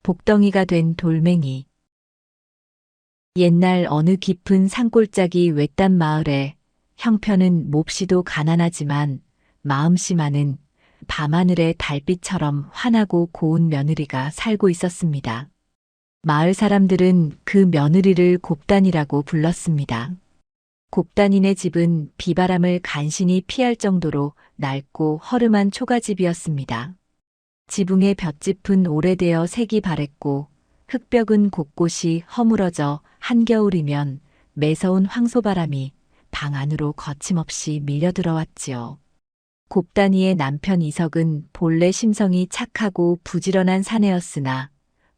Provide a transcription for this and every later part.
복덩이가 된 돌멩이. 옛날 어느 깊은 산골짜기 외딴 마을에 형편은 몹시도 가난하지만 마음씨만은 밤하늘의 달빛처럼 환하고 고운 며느리가 살고 있었습니다. 마을 사람들은 그 며느리를 곱단이라고 불렀습니다. 곱단이네 집은 비바람을 간신히 피할 정도로 낡고 허름한 초가집이었습니다. 지붕의 볏짚은 오래되어 색이 바랬고 흙벽은 곳곳이 허물어져 한겨울이면 매서운 황소바람이 방 안으로 거침없이 밀려들어왔지요. 곱단이의 남편 이석은 본래 심성이 착하고 부지런한 사내였으나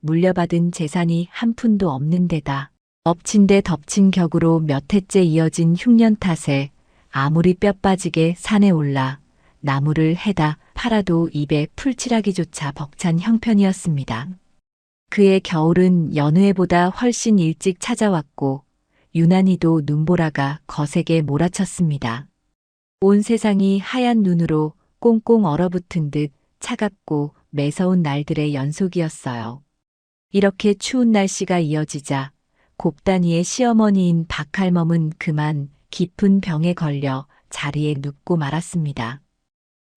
물려받은 재산이 한 푼도 없는 데다 엎친 데 덮친 격으로 몇 해째 이어진 흉년 탓에 아무리 뼈 빠지게 산에 올라 나무를 해다 팔아도 입에 풀칠하기조차 벅찬 형편이었습니다. 그의 겨울은 여느 해보다 훨씬 일찍 찾아왔고 유난히도 눈보라가 거세게 몰아쳤습니다. 온 세상이 하얀 눈으로 꽁꽁 얼어붙은 듯 차갑고 매서운 날들의 연속이었어요. 이렇게 추운 날씨가 이어지자 곱단이의 시어머니인 박할멈은 그만 깊은 병에 걸려 자리에 눕고 말았습니다.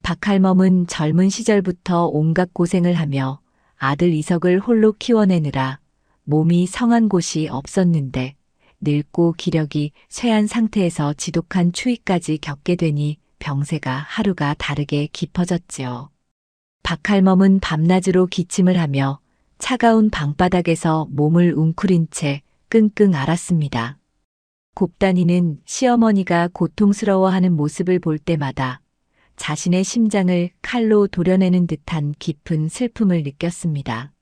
박할멈은 젊은 시절부터 온갖 고생을 하며 아들 이석을 홀로 키워내느라 몸이 성한 곳이 없었는데 늙고 기력이 쇠한 상태에서 지독한 추위까지 겪게 되니 병세가 하루가 다르게 깊어졌지요. 박할멈은 밤낮으로 기침을 하며 차가운 방바닥에서 몸을 웅크린 채 끙끙 앓았습니다. 곱단이는 시어머니가 고통스러워하는 모습을 볼 때마다 자신의 심장을 칼로 도려내는 듯한 깊은 슬픔을 느꼈습니다.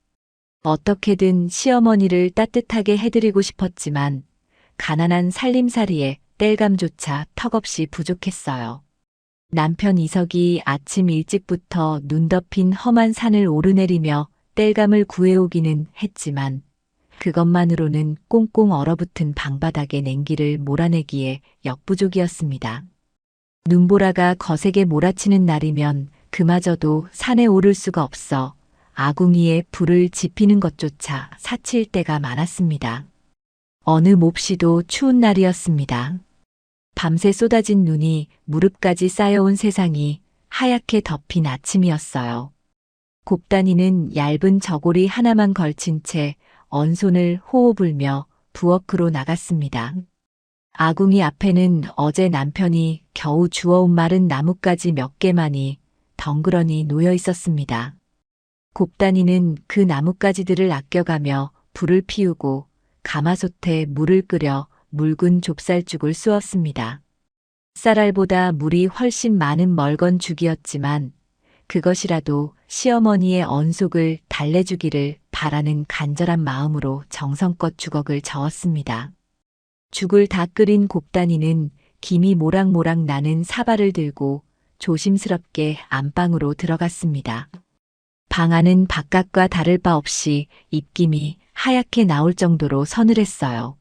어떻게든 시어머니를 따뜻하게 해드리고 싶었지만 가난한 살림살이에 땔감조차 턱없이 부족했어요. 남편 이석이 아침 일찍부터 눈 덮인 험한 산을 오르내리며 땔감을 구해오기는 했지만 그것만으로는 꽁꽁 얼어붙은 방바닥의 냉기를 몰아내기에 역부족이었습니다. 눈보라가 거세게 몰아치는 날이면 그마저도 산에 오를 수가 없어 아궁이에 불을 지피는 것조차 사칠 때가 많았습니다. 어느 몹시도 추운 날이었습니다. 밤새 쏟아진 눈이 무릎까지 쌓여온 세상이 하얗게 덮인 아침이었어요. 곱단이는 얇은 저고리 하나만 걸친 채 언손을 호호 불며 부엌으로 나갔습니다. 아궁이 앞에는 어제 남편이 겨우 주워온 마른 나뭇가지 몇 개만이 덩그러니 놓여 있었습니다. 곱단이는 그 나뭇가지들을 아껴가며 불을 피우고 가마솥에 물을 끓여 묽은 좁쌀죽을 쑤었습니다. 쌀알보다 물이 훨씬 많은 멀건 죽이었지만 그것이라도 시어머니의 언속을 달래주기를 바라는 간절한 마음으로 정성껏 주걱을 저었습니다. 죽을 다 끓인 곱단이는 김이 모락모락 나는 사발을 들고 조심스럽게 안방으로 들어갔습니다. 방 안은 바깥과 다를 바 없이 입김이 하얗게 나올 정도로 서늘했어요.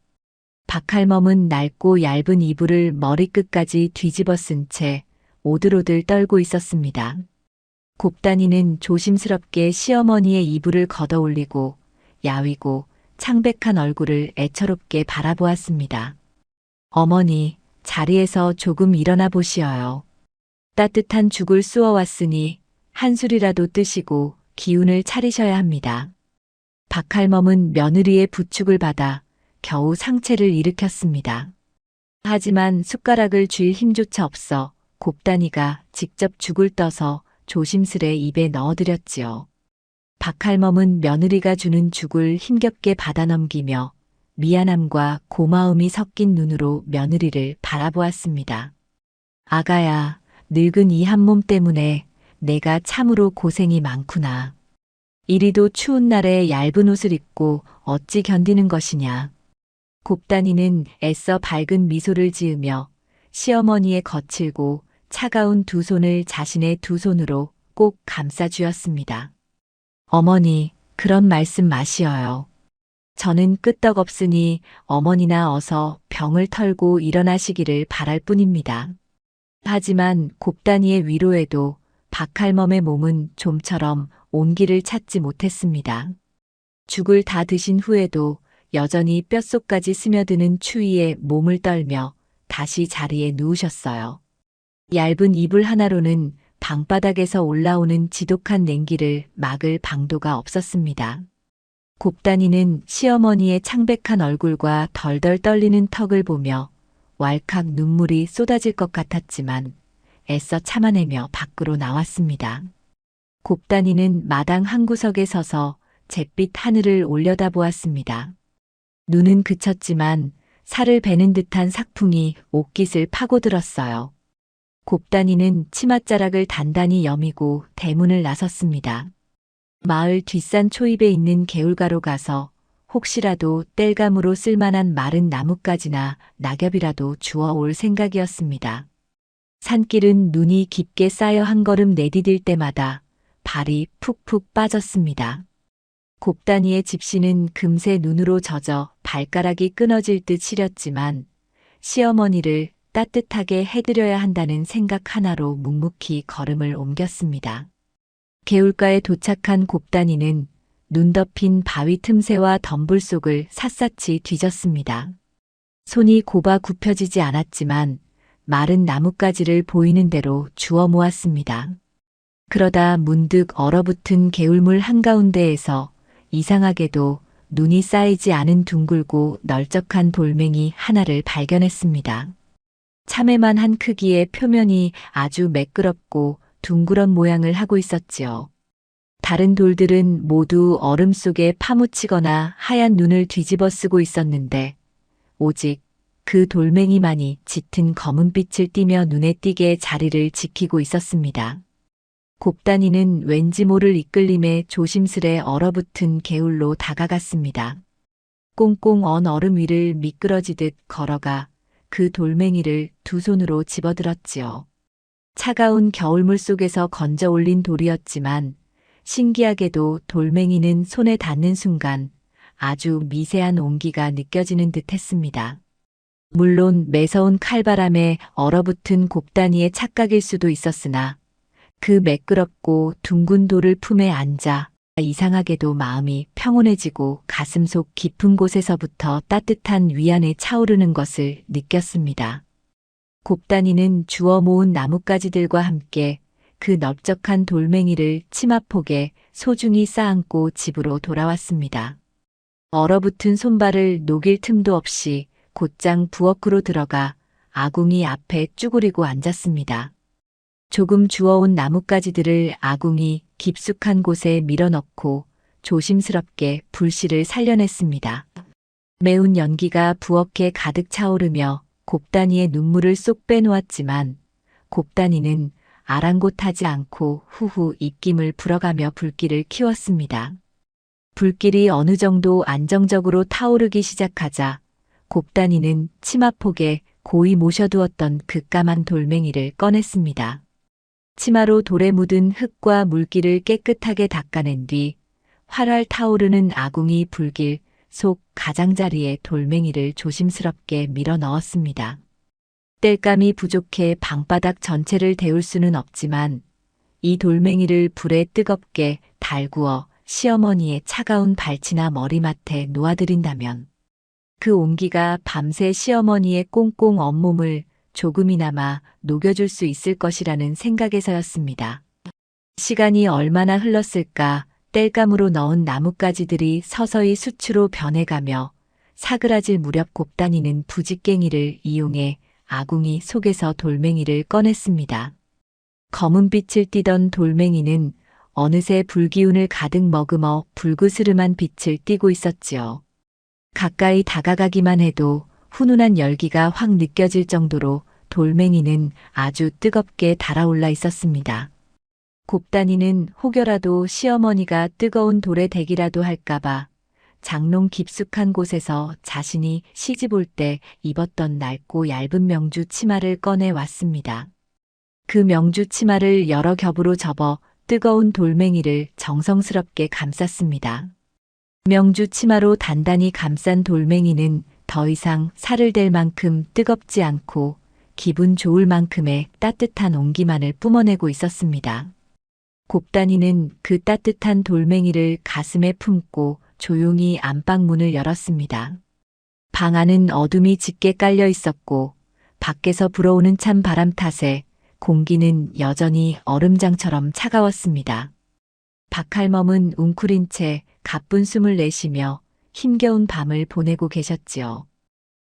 박할멈은 낡고 얇은 이불을 머리끝까지 뒤집어 쓴 채 오들오들 떨고 있었습니다. 곱단이는 조심스럽게 시어머니의 이불을 걷어 올리고 야위고 창백한 얼굴을 애처롭게 바라보았습니다. 어머니, 자리에서 조금 일어나 보시어요. 따뜻한 죽을 쑤어왔으니 한술이라도 뜨시고 기운을 차리셔야 합니다. 박할멈은 며느리의 부축을 받아 겨우 상체를 일으켰습니다. 하지만 숟가락을 쥘 힘조차 없어 곱단이가 직접 죽을 떠서 조심스레 입에 넣어드렸지요. 박할멈은 며느리가 주는 죽을 힘겹게 받아넘기며 미안함과 고마움이 섞인 눈으로 며느리를 바라보았습니다. 아가야, 늙은 이 한 몸 때문에 내가 참으로 고생이 많구나. 이리도 추운 날에 얇은 옷을 입고 어찌 견디는 것이냐. 곱단이는 애써 밝은 미소를 지으며 시어머니의 거칠고 차가운 두 손을 자신의 두 손으로 꼭 감싸주었습니다. 어머니, 그런 말씀 마시어요. 저는 끄떡없으니 어머니나 어서 병을 털고 일어나시기를 바랄 뿐입니다. 하지만 곱단이의 위로에도 박할멈의 몸은 좀처럼 온기를 찾지 못했습니다. 죽을 다 드신 후에도 여전히 뼛속까지 스며드는 추위에 몸을 떨며 다시 자리에 누우셨어요. 얇은 이불 하나로는 방바닥에서 올라오는 지독한 냉기를 막을 방도가 없었습니다. 곱단이는 시어머니의 창백한 얼굴과 덜덜 떨리는 턱을 보며 왈칵 눈물이 쏟아질 것 같았지만 애써 참아내며 밖으로 나왔습니다. 곱단이는 마당 한구석에 서서 잿빛 하늘을 올려다보았습니다. 눈은 그쳤지만 살을 베는 듯한 삭풍이 옷깃을 파고들었어요. 곱단이는 치맛자락을 단단히 여미고 대문을 나섰습니다. 마을 뒷산 초입에 있는 개울가로 가서 혹시라도 땔감으로 쓸만한 마른 나뭇가지나 낙엽이라도 주워올 생각이었습니다. 산길은 눈이 깊게 쌓여 한 걸음 내디딜 때마다 발이 푹푹 빠졌습니다. 곱단이의 집시는 금세 눈으로 젖어 발가락이 끊어질 듯 시렸지만 시어머니를 따뜻하게 해드려야 한다는 생각 하나로 묵묵히 걸음을 옮겼습니다. 개울가에 도착한 곱단이는 눈 덮인 바위 틈새와 덤불 속을 샅샅이 뒤졌습니다. 손이 곱아 굽혀지지 않았지만 마른 나뭇가지를 보이는 대로 주워 모았습니다. 그러다 문득 얼어붙은 개울물 한가운데에서 이상하게도 눈이 쌓이지 않은 둥글고 널쩍한 돌멩이 하나를 발견했습니다. 참외만한 크기의 표면이 아주 매끄럽고 둥그런 모양을 하고 있었지요. 다른 돌들은 모두 얼음 속에 파묻히거나 하얀 눈을 뒤집어 쓰고 있었는데 오직 그 돌멩이만이 짙은 검은빛을 띠며 눈에 띄게 자리를 지키고 있었습니다. 곱단이는 왠지 모를 이끌림에 조심스레 얼어붙은 개울로 다가갔습니다. 꽁꽁 언 얼음 위를 미끄러지듯 걸어가 그 돌멩이를 두 손으로 집어들었지요. 차가운 겨울물 속에서 건져 올린 돌이었지만 신기하게도 돌멩이는 손에 닿는 순간 아주 미세한 온기가 느껴지는 듯 했습니다. 물론 매서운 칼바람에 얼어붙은 곱단이의 착각일 수도 있었으나 그 매끄럽고 둥근 돌을 품에 앉아 이상하게도 마음이 평온해지고 가슴속 깊은 곳에서부터 따뜻한 위안이 차오르는 것을 느꼈습니다. 곱단이는 주워 모은 나뭇가지들과 함께 그 넓적한 돌멩이를 치마폭에 소중히 쌓아안고 집으로 돌아왔습니다. 얼어붙은 손발을 녹일 틈도 없이 곧장 부엌으로 들어가 아궁이 앞에 쭈그리고 앉았습니다. 조금 주워온 나뭇가지들을 아궁이 깊숙한 곳에 밀어넣고 조심스럽게 불씨를 살려냈습니다. 매운 연기가 부엌에 가득 차오르며 곱단이의 눈물을 쏙 빼놓았지만 곱단이는 아랑곳하지 않고 후후 입김을 불어가며 불길을 키웠습니다. 불길이 어느 정도 안정적으로 타오르기 시작하자 곱단이는 치마폭에 고이 모셔두었던 그 까만 돌멩이를 꺼냈습니다. 치마로 돌에 묻은 흙과 물기를 깨끗하게 닦아낸 뒤 활활 타오르는 아궁이 불길 속 가장자리에 돌멩이를 조심스럽게 밀어 넣었습니다. 땔감이 부족해 방바닥 전체를 데울 수는 없지만 이 돌멩이를 불에 뜨겁게 달구어 시어머니의 차가운 발치나 머리맡에 놓아드린다면 그 온기가 밤새 시어머니의 꽁꽁 언 몸을 조금이나마 녹여줄 수 있을 것이라는 생각에서였습니다. 시간이 얼마나 흘렀을까 땔감으로 넣은 나뭇가지들이 서서히 수추로 변해가며 사그라질 무렵 곱단이는 부직갱이를 이용해 아궁이 속에서 돌멩이를 꺼냈습니다. 검은 빛을 띠던 돌멩이는 어느새 불기운을 가득 머금어 불그스름한 빛을 띠고 있었지요. 가까이 다가가기만 해도 훈훈한 열기가 확 느껴질 정도로 돌멩이는 아주 뜨겁게 달아올라 있었습니다. 곱단이는 혹여라도 시어머니가 뜨거운 돌에 대기라도 할까봐 장롱 깊숙한 곳에서 자신이 시집올 때 입었던 낡고 얇은 명주 치마를 꺼내 왔습니다. 그 명주 치마를 여러 겹으로 접어 뜨거운 돌멩이를 정성스럽게 감쌌습니다. 명주 치마로 단단히 감싼 돌멩이는 더 이상 살을 댈 만큼 뜨겁지 않고 기분 좋을 만큼의 따뜻한 온기만을 뿜어내고 있었습니다. 곱단이는 그 따뜻한 돌멩이를 가슴에 품고 조용히 안방 문을 열었습니다. 방 안은 어둠이 짙게 깔려 있었고 밖에서 불어오는 찬 바람 탓에 공기는 여전히 얼음장처럼 차가웠습니다. 박할멈은 웅크린 채 가쁜 숨을 내쉬며 힘겨운 밤을 보내고 계셨지요.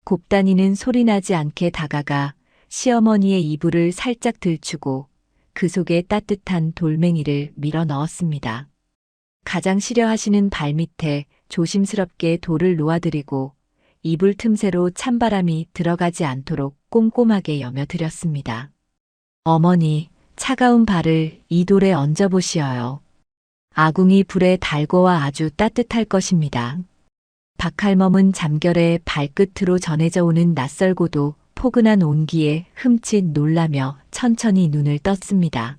곱단이는 소리나지 않게 다가가 시어머니의 이불을 살짝 들추고 그 속에 따뜻한 돌멩이를 밀어 넣었습니다. 가장 싫어하시는 발밑에 조심스럽게 돌을 놓아드리고 이불 틈새로 찬바람이 들어가지 않도록 꼼꼼하게 여며드렸습니다. 어머니, 차가운 발을 이 돌에 얹어보시어요. 아궁이 불에 달궈와 아주 따뜻할 것입니다. 박할멈은 잠결에 발끝으로 전해져 오는 낯설고도 포근한 온기에 흠칫 놀라며 천천히 눈을 떴습니다.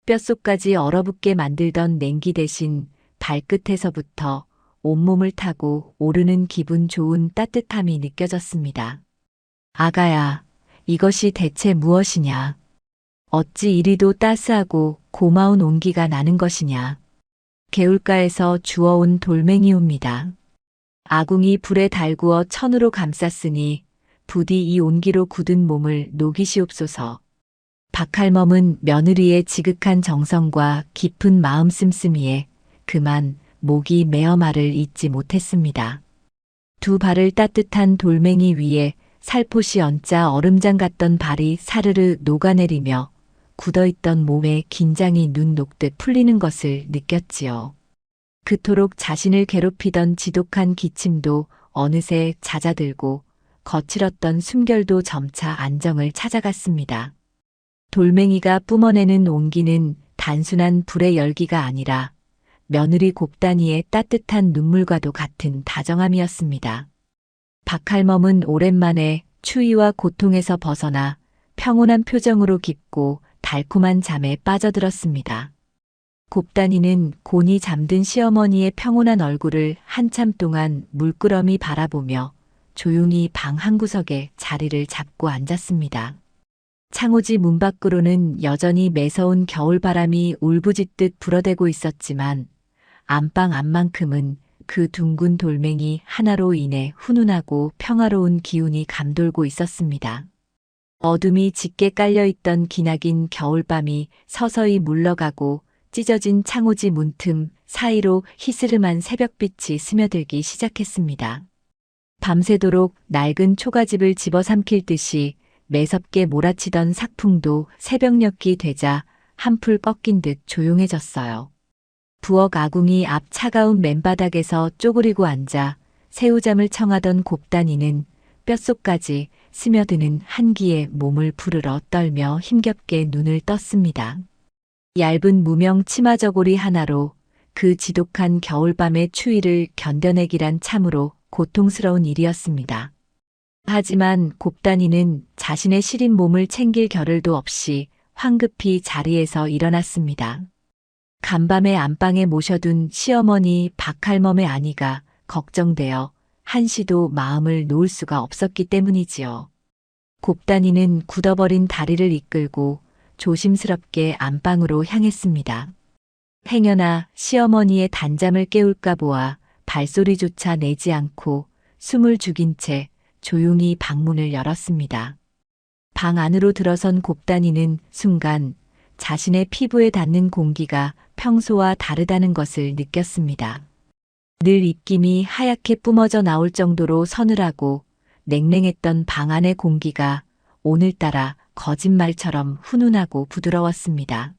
뼛속까지 얼어붙게 만들던 냉기 대신 발끝에서부터 온몸을 타고 오르는 기분 좋은 따뜻함이 느껴졌습니다. 아가야, 이것이 대체 무엇이냐? 어찌 이리도 따스하고 고마운 온기가 나는 것이냐? 개울가에서 주워온 돌멩이옵니다. 아궁이 불에 달구어 천으로 감쌌으니 부디 이 온기로 굳은 몸을 녹이시옵소서. 박할멈은 며느리의 지극한 정성과 깊은 마음 씀씀이에 그만 목이 메어 말을 잇지 못했습니다. 두 발을 따뜻한 돌멩이 위에 살포시 얹자 얼음장 같던 발이 사르르 녹아내리며 굳어있던 몸에 긴장이 눈 녹듯 풀리는 것을 느꼈지요. 그토록 자신을 괴롭히던 지독한 기침도 어느새 잦아들고 거칠었던 숨결도 점차 안정을 찾아갔습니다. 돌멩이가 뿜어내는 온기는 단순한 불의 열기가 아니라 며느리 곱단이의 따뜻한 눈물과도 같은 다정함이었습니다. 박할멈은 오랜만에 추위와 고통에서 벗어나 평온한 표정으로 깊고 달콤한 잠에 빠져들었습니다. 곱단이는 곤히 잠든 시어머니의 평온한 얼굴을 한참 동안 물끄러미 바라보며 조용히 방 한구석에 자리를 잡고 앉았습니다. 창호지 문 밖으로는 여전히 매서운 겨울바람이 울부짖듯 불어대고 있었지만 안방 안만큼은 그 둥근 돌멩이 하나로 인해 훈훈하고 평화로운 기운이 감돌고 있었습니다. 어둠이 짙게 깔려있던 기나긴 겨울밤이 서서히 물러가고 찢어진 창호지 문틈 사이로 희스름한 새벽빛이 스며들기 시작했습니다. 밤새도록 낡은 초가집을 집어삼킬 듯이 매섭게 몰아치던 삭풍도 새벽녘이 되자 한풀 꺾인 듯 조용해졌어요. 부엌 아궁이 앞 차가운 맨바닥에서 쪼그리고 앉아 새우잠을 청하던 곱단이는 뼛속까지 스며드는 한기에 몸을 부르러 떨며 힘겹게 눈을 떴습니다. 얇은 무명 치마 저고리 하나로 그 지독한 겨울밤의 추위를 견뎌내기란 참으로 고통스러운 일이었습니다. 하지만 곱단이는 자신의 시린 몸을 챙길 겨를도 없이 황급히 자리에서 일어났습니다. 간밤에 안방에 모셔둔 시어머니 박할멈의 아니가 걱정되어 한시도 마음을 놓을 수가 없었기 때문이지요. 곱단이는 굳어버린 다리를 이끌고 조심스럽게 안방으로 향했습니다. 행여나 시어머니의 단잠을 깨울까 보아 발소리조차 내지 않고 숨을 죽인 채 조용히 방문을 열었습니다. 방 안으로 들어선 곱단이는 순간 자신의 피부에 닿는 공기가 평소와 다르다는 것을 느꼈습니다. 늘 입김이 하얗게 뿜어져 나올 정도로 서늘하고 냉랭했던 방 안의 공기가 오늘따라 거짓말처럼 훈훈하고 부드러웠습니다.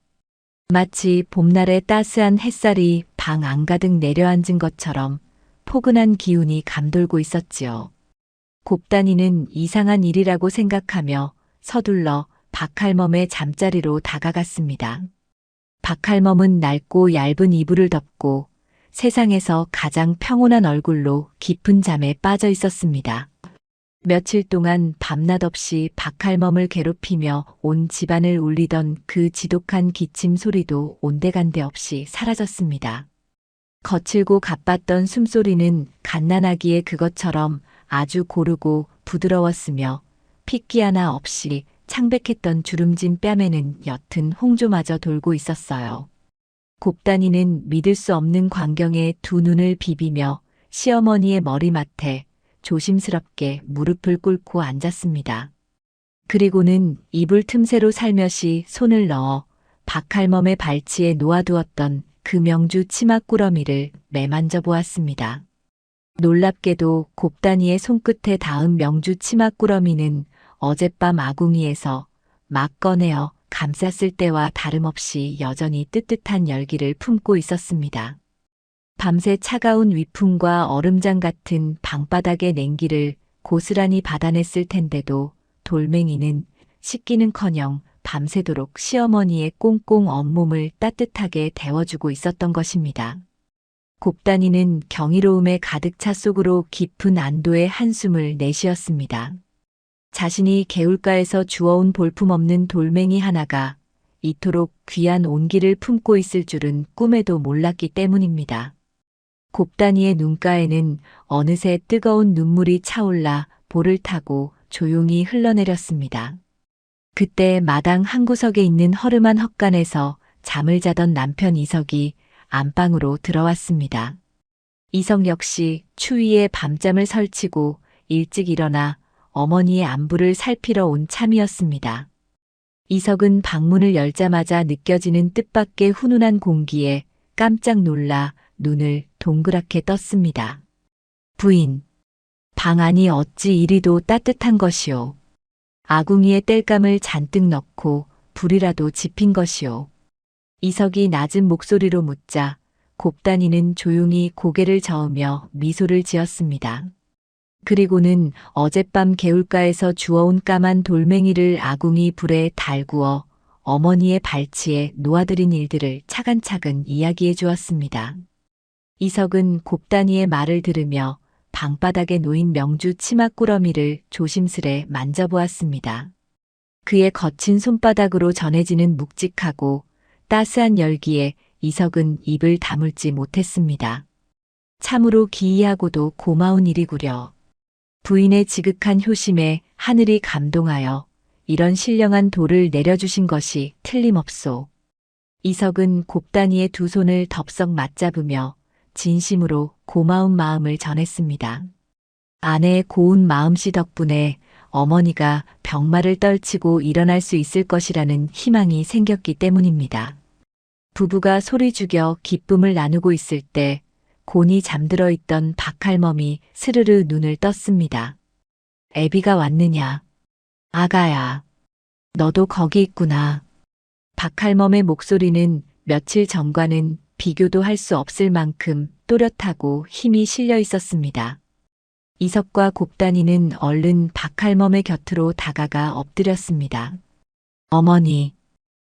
마치 봄날의 따스한 햇살이 방 안가득 내려앉은 것처럼 포근한 기운이 감돌고 있었지요. 곱단이는 이상한 일이라고 생각하며 서둘러 박할멈의 잠자리로 다가갔습니다. 박할멈은 낡고 얇은 이불을 덮고 세상에서 가장 평온한 얼굴로 깊은 잠에 빠져 있었습니다. 며칠 동안 밤낮 없이 박할멈을 괴롭히며 온 집안을 울리던 그 지독한 기침 소리도 온데간데 없이 사라졌습니다. 거칠고 가빴던 숨소리는 갓난아기의 그것처럼 아주 고르고 부드러웠으며 핏기 하나 없이 창백했던 주름진 뺨에는 옅은 홍조마저 돌고 있었어요. 곱단이는 믿을 수 없는 광경에 두 눈을 비비며 시어머니의 머리맡에 조심스럽게 무릎을 꿇고 앉았습니다. 그리고는 이불 틈새로 살며시 손을 넣어 박할멈의 발치에 놓아두었던 그 명주 치맛꾸러미를 매만져 보았습니다. 놀랍게도 곱단이의 손끝에 닿은 명주 치맛꾸러미는 어젯밤 아궁이에서 막 꺼내어 감쌌을 때와 다름없이 여전히 뜨뜻한 열기를 품고 있었습니다. 밤새 차가운 위풍과 얼음장 같은 방바닥의 냉기를 고스란히 받아냈을 텐데도 돌멩이는 식기는커녕 밤새도록 시어머니의 꽁꽁 언몸을 따뜻하게 데워주고 있었던 것입니다. 곱단이는 경이로움에 가득 차 속으로 깊은 안도의 한숨을 내쉬었습니다. 자신이 개울가에서 주워온 볼품없는 돌멩이 하나가 이토록 귀한 온기를 품고 있을 줄은 꿈에도 몰랐기 때문입니다. 곱단이의 눈가에는 어느새 뜨거운 눈물이 차올라 볼을 타고 조용히 흘러내렸습니다. 그때 마당 한구석에 있는 허름한 헛간에서 잠을 자던 남편 이석이 안방으로 들어왔습니다. 이석 역시 추위에 밤잠을 설치고 일찍 일어나 어머니의 안부를 살피러 온 참이었습니다. 이석은 방문을 열자마자 느껴지는 뜻밖의 훈훈한 공기에 깜짝 놀라 눈을 동그랗게 떴습니다. 부인, 방 안이 어찌 이리도 따뜻한 것이오. 아궁이에 땔감을 잔뜩 넣고 불이라도 지핀 것이오. 이석이 낮은 목소리로 묻자 곱단이는 조용히 고개를 저으며 미소를 지었습니다. 그리고는 어젯밤 개울가에서 주워온 까만 돌멩이를 아궁이 불에 달구어 어머니의 발치에 놓아드린 일들을 차근차근 이야기해 주었습니다. 이석은 곱단이의 말을 들으며 방바닥에 놓인 명주 치맛꾸러미를 조심스레 만져보았습니다. 그의 거친 손바닥으로 전해지는 묵직하고 따스한 열기에 이석은 입을 다물지 못했습니다. 참으로 기이하고도 고마운 일이구려. 부인의 지극한 효심에 하늘이 감동하여 이런 신령한 돌을 내려주신 것이 틀림없소. 이석은 곱단이의 두 손을 덥석 맞잡으며 진심으로 고마운 마음을 전했습니다. 아내의 고운 마음씨 덕분에 어머니가 병마를 떨치고 일어날 수 있을 것이라는 희망이 생겼기 때문입니다. 부부가 소리 죽여 기쁨을 나누고 있을 때 곤히 잠들어 있던 박할멈이 스르르 눈을 떴습니다. 애비가 왔느냐? 아가야, 너도 거기 있구나. 박할멈의 목소리는 며칠 전과는 비교도 할 수 없을 만큼 또렷하고 힘이 실려 있었습니다. 이석과 곱단이는 얼른 박할멈의 곁으로 다가가 엎드렸습니다. 어머니,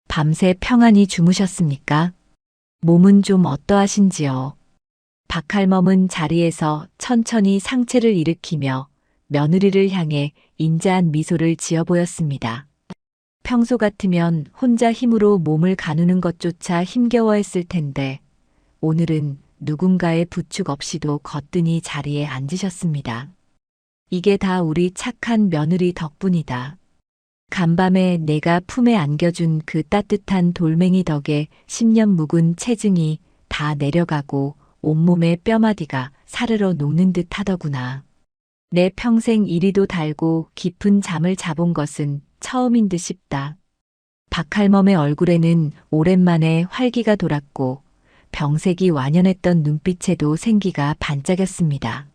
밤새 평안히 주무셨습니까? 몸은 좀 어떠하신지요? 박할멈은 자리에서 천천히 상체를 일으키며 며느리를 향해 인자한 미소를 지어 보였습니다. 평소 같으면 혼자 힘으로 몸을 가누는 것조차 힘겨워했을 텐데 오늘은 누군가의 부축 없이도 거뜬히 자리에 앉으셨습니다. 이게 다 우리 착한 며느리 덕분이다. 간밤에 내가 품에 안겨준 그 따뜻한 돌멩이 덕에 10년 묵은 체증이 다 내려가고 온몸의 뼈마디가 사르르 녹는 듯 하더구나. 내 평생 이리도 달고 깊은 잠을 자본 것은 처음인 듯 싶다. 박할멈의 얼굴에는 오랜만에 활기가 돌았고 병색이 완연했던 눈빛에도 생기가 반짝였습니다.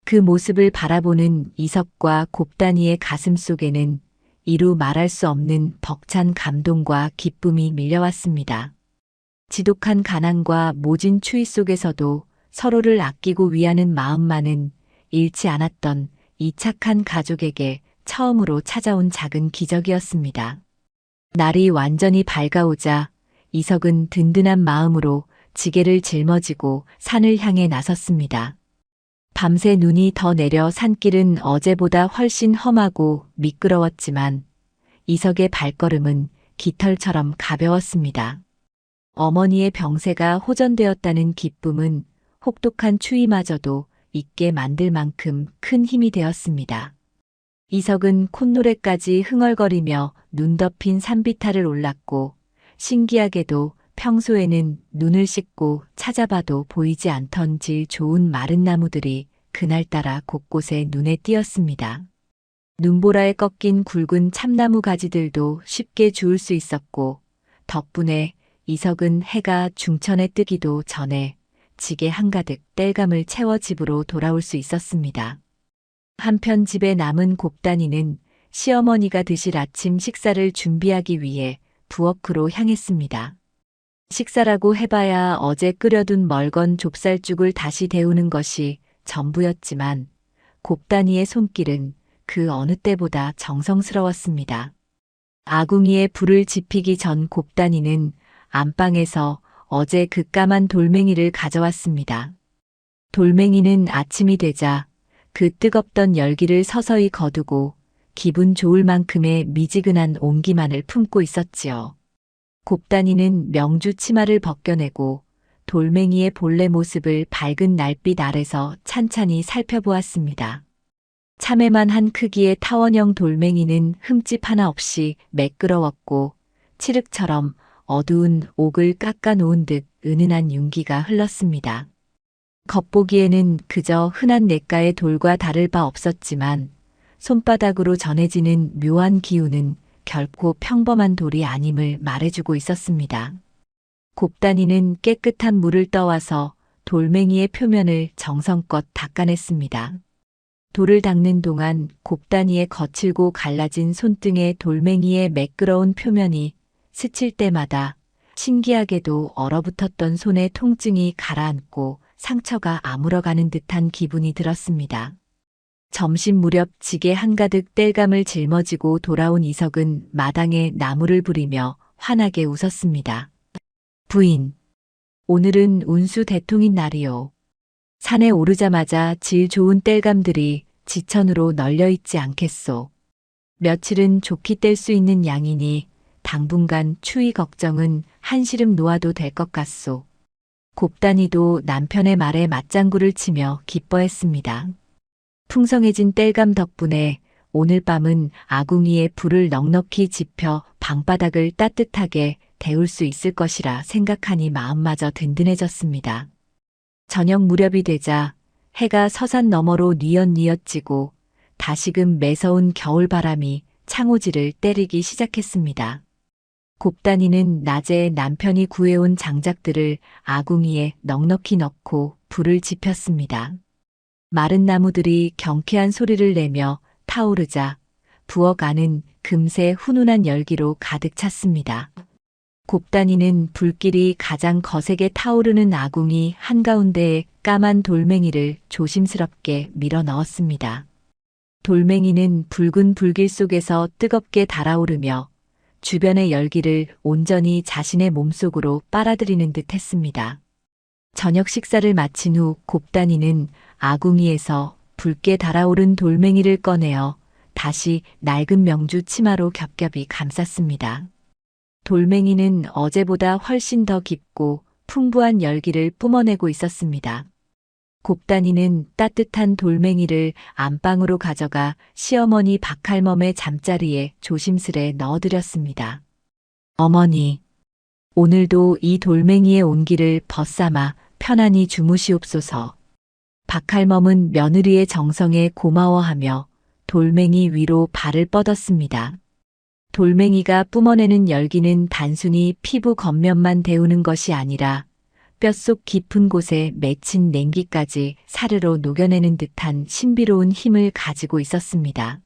그 모습을 바라보는 이석과 곱단이의 가슴 속에는 이루 말할 수 없는 벅찬 감동과 기쁨이 밀려왔습니다. 지독한 가난과 모진 추위 속에서도 서로를 아끼고 위하는 마음만은 잃지 않았던 이 착한 가족에게 처음으로 찾아온 작은 기적이었습니다. 날이 완전히 밝아오자 이석은 든든한 마음으로 지게를 짊어지고 산을 향해 나섰습니다. 밤새 눈이 더 내려 산길은 어제보다 훨씬 험하고 미끄러웠지만 이석의 발걸음은 깃털처럼 가벼웠습니다. 어머니의 병세가 호전되었다는 기쁨은 혹독한 추위마저도 잊게 만들 만큼 큰 힘이 되었습니다. 이석은 콧노래까지 흥얼거리며 눈 덮인 산비탈을 올랐고 신기하게도 평소에는 눈을 씻고 찾아봐도 보이지 않던 질 좋은 마른 나무들이 그날따라 곳곳에 눈에 띄었습니다. 눈보라에 꺾인 굵은 참나무 가지들도 쉽게 주울 수 있었고, 덕분에 이석은 해가 중천에 뜨기도 전에 지게 한가득 땔감을 채워 집으로 돌아올 수 있었습니다. 한편 집에 남은 곱단이는 시어머니가 드실 아침 식사를 준비하기 위해 부엌으로 향했습니다. 식사라고 해봐야 어제 끓여둔 멀건 좁쌀죽을 다시 데우는 것이 전부였지만 곱단이의 손길은 그 어느 때보다 정성스러웠습니다. 아궁이에 불을 지피기 전 곱단이는 안방에서 어제 그 까만 돌멩이를 가져왔습니다. 돌멩이는 아침이 되자 그 뜨겁던 열기를 서서히 거두고 기분 좋을 만큼의 미지근한 온기만을 품고 있었지요. 곱단이는 명주 치마를 벗겨내고 돌멩이의 본래 모습을 밝은 날빛 아래서 찬찬히 살펴보았습니다. 참외만한 크기의 타원형 돌멩이는 흠집 하나 없이 매끄러웠고 칠흑처럼 어두운 옥을 깎아 놓은 듯 은은한 윤기가 흘렀습니다. 겉보기에는 그저 흔한 냇가의 돌과 다를 바 없었지만 손바닥으로 전해지는 묘한 기운은 결코 평범한 돌이 아님을 말해주고 있었습니다. 곱단이는 깨끗한 물을 떠와서 돌멩이의 표면을 정성껏 닦아냈습니다. 돌을 닦는 동안 곱단이의 거칠고 갈라진 손등에 돌멩이의 매끄러운 표면이 스칠 때마다 신기하게도 얼어붙었던 손의 통증이 가라앉고 상처가 아물어가는 듯한 기분이 들었습니다. 점심 무렵 지게 한가득 땔감을 짊어지고 돌아온 이석은 마당에 나무를 부리며 환하게 웃었습니다. 부인, 오늘은 운수 대통인 날이요. 산에 오르자마자 질 좋은 땔감들이 지천으로 널려 있지 않겠소. 며칠은 좋게 뗄 수 있는 양이니 당분간 추위 걱정은 한시름 놓아도 될 것 같소. 곱단이도 남편의 말에 맞장구를 치며 기뻐했습니다. 풍성해진 땔감 덕분에 오늘 밤은 아궁이에 불을 넉넉히 지펴 방바닥을 따뜻하게 데울 수 있을 것이라 생각하니 마음마저 든든해졌습니다. 저녁 무렵이 되자 해가 서산 너머로 뉘엿뉘엿 지고 다시금 매서운 겨울바람이 창호지를 때리기 시작했습니다. 곱단이는 낮에 남편이 구해온 장작들을 아궁이에 넉넉히 넣고 불을 지폈습니다. 마른 나무들이 경쾌한 소리를 내며 타오르자 부엌 안은 금세 훈훈한 열기로 가득 찼습니다. 곱단이는 불길이 가장 거세게 타오르는 아궁이 한가운데에 까만 돌멩이를 조심스럽게 밀어 넣었습니다. 돌멩이는 붉은 불길 속에서 뜨겁게 달아오르며 주변의 열기를 온전히 자신의 몸속으로 빨아들이는 듯 했습니다. 저녁 식사를 마친 후 곱단이는 아궁이에서 붉게 달아오른 돌멩이를 꺼내어 다시 낡은 명주 치마로 겹겹이 감쌌습니다. 돌멩이는 어제보다 훨씬 더 깊고 풍부한 열기를 뿜어내고 있었습니다. 곱단이는 따뜻한 돌멩이를 안방으로 가져가 시어머니 박할멈의 잠자리에 조심스레 넣어드렸습니다. 어머니, 오늘도 이 돌멩이의 온기를 벗삼아 편안히 주무시옵소서. 박할멈은 며느리의 정성에 고마워하며 돌멩이 위로 발을 뻗었습니다. 돌멩이가 뿜어내는 열기는 단순히 피부 겉면만 데우는 것이 아니라 뼛속 깊은 곳에 맺힌 냉기까지 사르르 녹여내는 듯한 신비로운 힘을 가지고 있었습니다.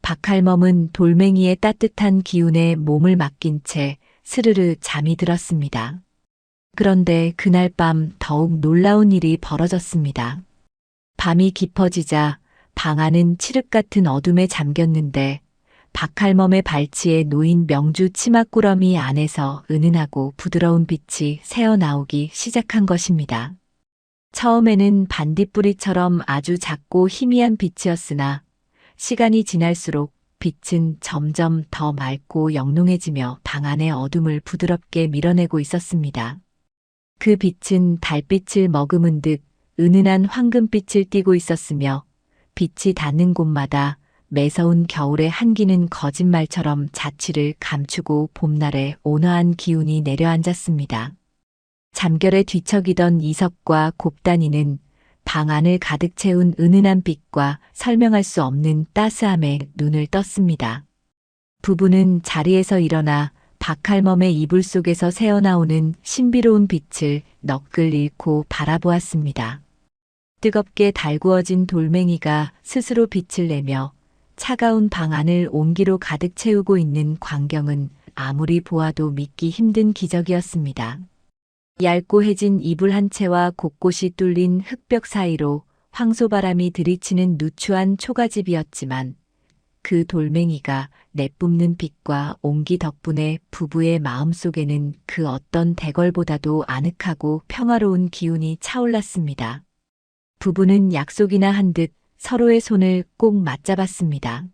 박할멈은 돌멩이의 따뜻한 기운에 몸을 맡긴 채 스르르 잠이 들었습니다. 그런데 그날 밤 더욱 놀라운 일이 벌어졌습니다. 밤이 깊어지자 방 안은 칠흑 같은 어둠에 잠겼는데 박할멈의 발치에 놓인 명주 치맛구러미 안에서 은은하고 부드러운 빛이 새어나오기 시작한 것입니다. 처음에는 반딧불이처럼 아주 작고 희미한 빛이었으나 시간이 지날수록 빛은 점점 더 맑고 영롱해지며 방 안의 어둠을 부드럽게 밀어내고 있었습니다. 그 빛은 달빛을 머금은 듯 은은한 황금빛을 띠고 있었으며 빛이 닿는 곳마다 매서운 겨울의 한기는 거짓말처럼 자취를 감추고 봄날의 온화한 기운이 내려앉았습니다. 잠결에 뒤척이던 이석과 곱단이는 방 안을 가득 채운 은은한 빛과 설명할 수 없는 따스함에 눈을 떴습니다. 부부는 자리에서 일어나 박할멈의 이불 속에서 새어나오는 신비로운 빛을 넋을 잃고 바라보았습니다. 뜨겁게 달구어진 돌멩이가 스스로 빛을 내며 차가운 방 안을 온기로 가득 채우고 있는 광경은 아무리 보아도 믿기 힘든 기적이었습니다. 얇고 해진 이불 한 채와 곳곳이 뚫린 흙벽 사이로 황소바람이 들이치는 누추한 초가집이었지만 그 돌멩이가 내뿜는 빛과 온기 덕분에 부부의 마음속에는 그 어떤 대궐보다도 아늑하고 평화로운 기운이 차올랐습니다. 부부는 약속이나 한 듯 서로의 손을 꼭 맞잡았습니다.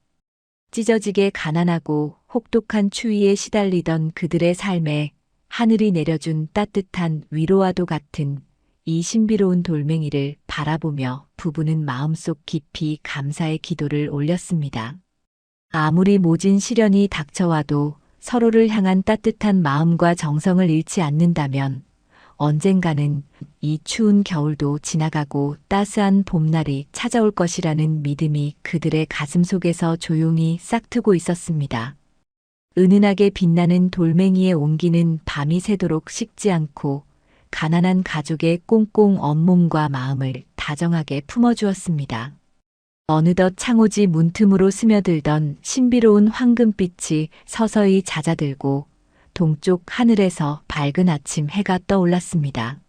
찢어지게 가난하고 혹독한 추위에 시달리던 그들의 삶에 하늘이 내려준 따뜻한 위로와도 같은 이 신비로운 돌멩이를 바라보며 부부는 마음속 깊이 감사의 기도를 올렸습니다. 아무리 모진 시련이 닥쳐와도 서로를 향한 따뜻한 마음과 정성을 잃지 않는다면 언젠가는 이 추운 겨울도 지나가고 따스한 봄날이 찾아올 것이라는 믿음이 그들의 가슴 속에서 조용히 싹트고 있었습니다. 은은하게 빛나는 돌멩이의 온기는 밤이 새도록 식지 않고 가난한 가족의 꽁꽁 온몸과 마음을 다정하게 품어주었습니다. 어느덧 창호지 문틈으로 스며들던 신비로운 황금빛이 서서히 잦아들고 동쪽 하늘에서 밝은 아침 해가 떠올랐습니다.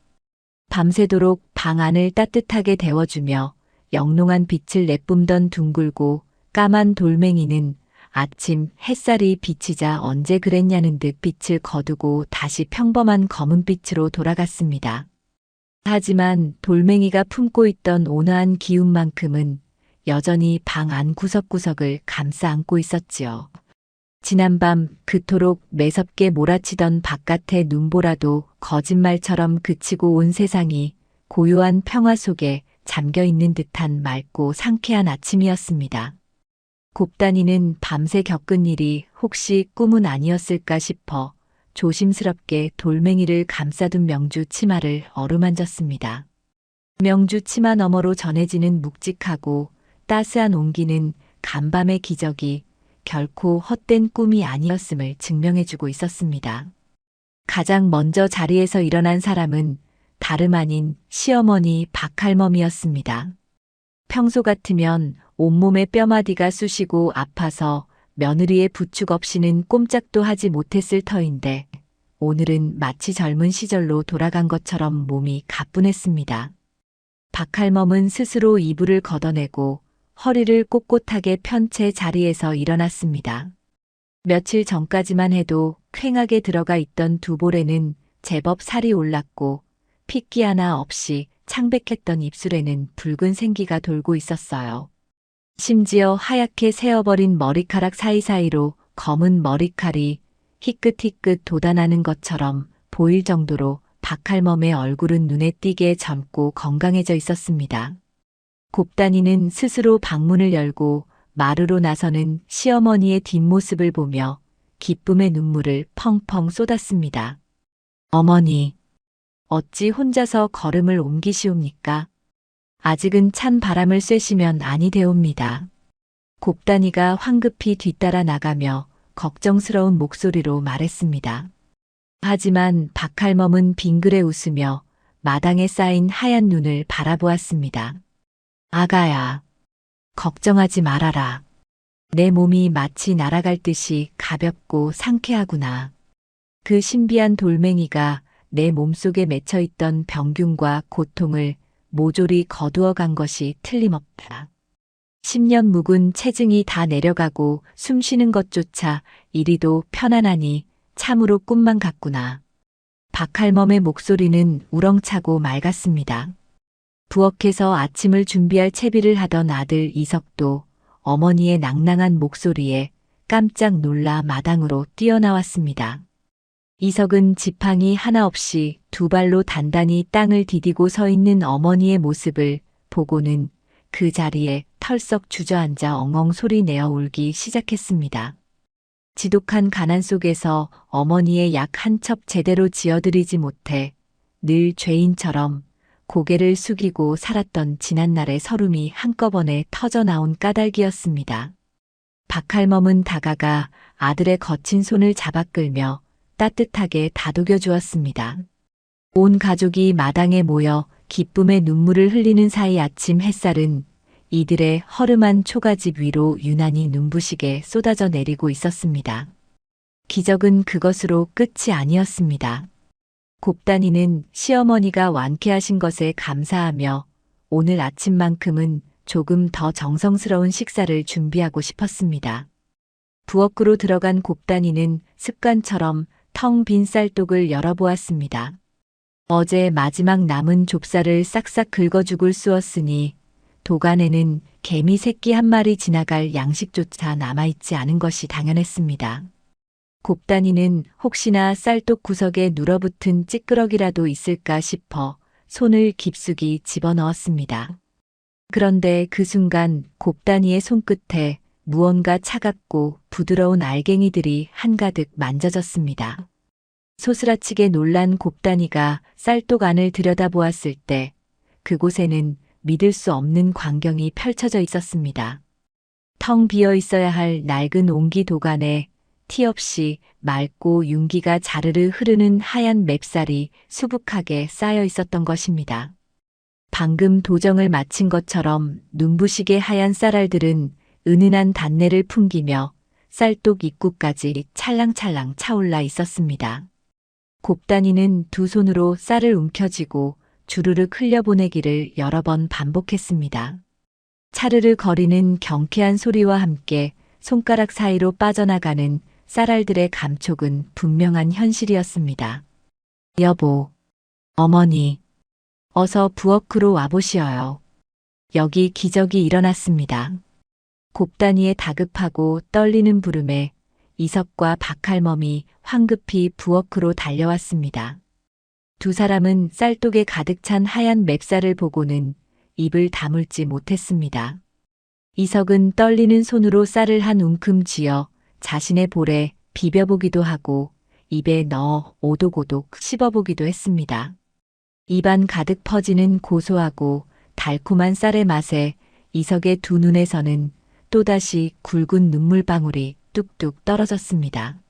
밤새도록 방 안을 따뜻하게 데워주며 영롱한 빛을 내뿜던 둥글고 까만 돌멩이는 아침 햇살이 비치자 언제 그랬냐는 듯 빛을 거두고 다시 평범한 검은빛으로 돌아갔습니다. 하지만 돌멩이가 품고 있던 온화한 기운만큼은 여전히 방 안 구석구석을 감싸 안고 있었지요. 지난밤 그토록 매섭게 몰아치던 바깥의 눈보라도 거짓말처럼 그치고 온 세상이 고요한 평화 속에 잠겨있는 듯한 맑고 상쾌한 아침이었습니다. 곱단이는 밤새 겪은 일이 혹시 꿈은 아니었을까 싶어 조심스럽게 돌멩이를 감싸둔 명주 치마를 어루만졌습니다. 명주 치마 너머로 전해지는 묵직하고 따스한 온기는 간밤의 기적이 결코 헛된 꿈이 아니었음을 증명해주고 있었습니다. 가장 먼저 자리에서 일어난 사람은 다름 아닌 시어머니 박할멈이었습니다. 평소 같으면 온몸의 뼈마디가 쑤시고 아파서 며느리의 부축 없이는 꼼짝도 하지 못했을 터인데 오늘은 마치 젊은 시절로 돌아간 것처럼 몸이 가뿐했습니다. 박할멈은 스스로 이불을 걷어내고 허리를 꼿꼿하게 편 채 자리에서 일어났습니다. 며칠 전까지만 해도 퀭하게 들어가 있던 두 볼에는 제법 살이 올랐고 핏기 하나 없이 창백했던 입술에는 붉은 생기가 돌고 있었어요. 심지어 하얗게 새어버린 머리카락 사이사이로 검은 머리칼이 희끗희끗 돋아나는 것처럼 보일 정도로 박할멈의 얼굴은 눈에 띄게 젊고 건강해져 있었습니다. 곱단이는 스스로 방문을 열고 마루로 나서는 시어머니의 뒷모습을 보며 기쁨의 눈물을 펑펑 쏟았습니다. 어머니, 어찌 혼자서 걸음을 옮기시옵니까? 아직은 찬 바람을 쐬시면 아니 되옵니다. 곱단이가 황급히 뒤따라 나가며 걱정스러운 목소리로 말했습니다. 하지만 박할멈은 빙그레 웃으며 마당에 쌓인 하얀 눈을 바라보았습니다. 아가야, 걱정하지 말아라. 내 몸이 마치 날아갈 듯이 가볍고 상쾌하구나. 그 신비한 돌멩이가 내 몸속에 맺혀있던 병균과 고통을 모조리 거두어 간 것이 틀림없다. 10년 묵은 체증이 다 내려가고 숨 쉬는 것조차 이리도 편안하니 참으로 꿈만 같구나. 박할멈의 목소리는 우렁차고 맑았습니다. 부엌에서 아침을 준비할 채비를 하던 아들 이석도 어머니의 낭낭한 목소리에 깜짝 놀라 마당으로 뛰어나왔습니다. 이석은 지팡이 하나 없이 두 발로 단단히 땅을 디디고 서 있는 어머니의 모습을 보고는 그 자리에 털썩 주저앉아 엉엉 소리 내어 울기 시작했습니다. 지독한 가난 속에서 어머니의 약 한 첩 제대로 지어드리지 못해 늘 죄인처럼 고개를 숙이고 살았던 지난날의 서름이 한꺼번에 터져나온 까닭이었습니다. 박할멈은 다가가 아들의 거친 손을 잡아 끌며 따뜻하게 다독여 주었습니다. 온 가족이 마당에 모여 기쁨의 눈물을 흘리는 사이 아침 햇살은 이들의 허름한 초가집 위로 유난히 눈부시게 쏟아져 내리고 있었습니다. 기적은 그것으로 끝이 아니었습니다. 곱단이는 시어머니가 완쾌하신 것에 감사하며 오늘 아침만큼은 조금 더 정성스러운 식사를 준비하고 싶었습니다. 부엌으로 들어간 곱단이는 습관처럼 텅 빈 쌀독을 열어보았습니다. 어제 마지막 남은 좁쌀을 싹싹 긁어 죽을 쑤었으니 도간에는 개미 새끼 한 마리 지나갈 양식조차 남아있지 않은 것이 당연했습니다. 곱단이는 혹시나 쌀독 구석에 눌어붙은 찌끄러기라도 있을까 싶어 손을 깊숙이 집어넣었습니다. 그런데 그 순간 곱단이의 손끝에 무언가 차갑고 부드러운 알갱이들이 한가득 만져졌습니다. 소스라치게 놀란 곱단이가 쌀독 안을 들여다보았을 때 그곳에는 믿을 수 없는 광경이 펼쳐져 있었습니다. 텅 비어 있어야 할 낡은 옹기 도간에 티 없이 맑고 윤기가 자르르 흐르는 하얀 맵쌀이 수북하게 쌓여 있었던 것입니다. 방금 도정을 마친 것처럼 눈부시게 하얀 쌀알들은 은은한 단내를 풍기며 쌀독 입구까지 찰랑찰랑 차올라 있었습니다. 곱단이는 두 손으로 쌀을 움켜쥐고 주르륵 흘려보내기를 여러 번 반복했습니다. 차르르 거리는 경쾌한 소리와 함께 손가락 사이로 빠져나가는 쌀알들의 감촉은 분명한 현실이었습니다. 여보, 어머니, 어서 부엌으로 와보시어요. 여기 기적이 일어났습니다. 곱단이의 다급하고 떨리는 부름에 이석과 박할멈이 황급히 부엌으로 달려왔습니다. 두 사람은 쌀독에 가득 찬 하얀 맵쌀을 보고는 입을 다물지 못했습니다. 이석은 떨리는 손으로 쌀을 한 움큼 쥐어 자신의 볼에 비벼보기도 하고 입에 넣어 오독오독 씹어보기도 했습니다. 입안 가득 퍼지는 고소하고 달콤한 쌀의 맛에 이석의 두 눈에서는 또다시 굵은 눈물방울이 뚝뚝 떨어졌습니다.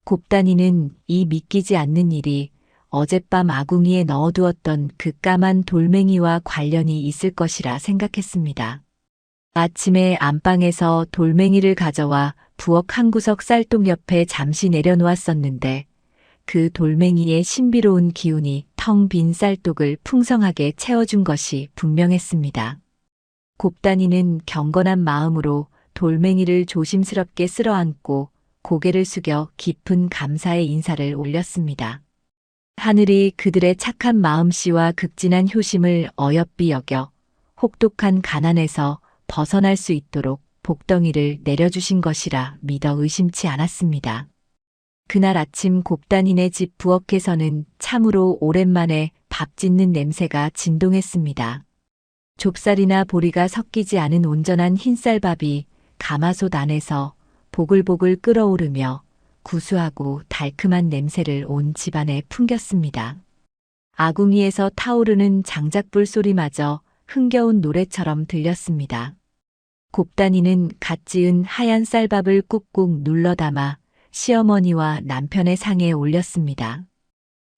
곱단이는 이 믿기지 않는 일이 어젯밤 아궁이에 넣어두었던 그 까만 돌멩이와 관련이 있을 것이라 생각했습니다. 아침에 안방에서 돌멩이를 가져와 부엌 한 구석 쌀독 옆에 잠시 내려놓았었는데 그 돌멩이의 신비로운 기운이 텅 빈 쌀독을 풍성하게 채워준 것이 분명했습니다. 곱단이는 경건한 마음으로 돌멩이를 조심스럽게 쓸어안고 고개를 숙여 깊은 감사의 인사를 올렸습니다. 하늘이 그들의 착한 마음씨와 극진한 효심을 어여삐 여겨 혹독한 가난에서 벗어날 수 있도록 복덩이를 내려주신 것이라 믿어 의심치 않았습니다. 그날 아침 곱단이네 집 부엌에서는 참으로 오랜만에 밥 짓는 냄새가 진동했습니다. 좁쌀이나 보리가 섞이지 않은 온전한 흰쌀밥이 가마솥 안에서 보글보글 끓어오르며 구수하고 달큼한 냄새를 온 집안에 풍겼습니다. 아궁이에서 타오르는 장작불 소리마저 흥겨운 노래처럼 들렸습니다. 곱단이는 갓 지은 하얀 쌀밥을 꾹꾹 눌러 담아 시어머니와 남편의 상에 올렸습니다.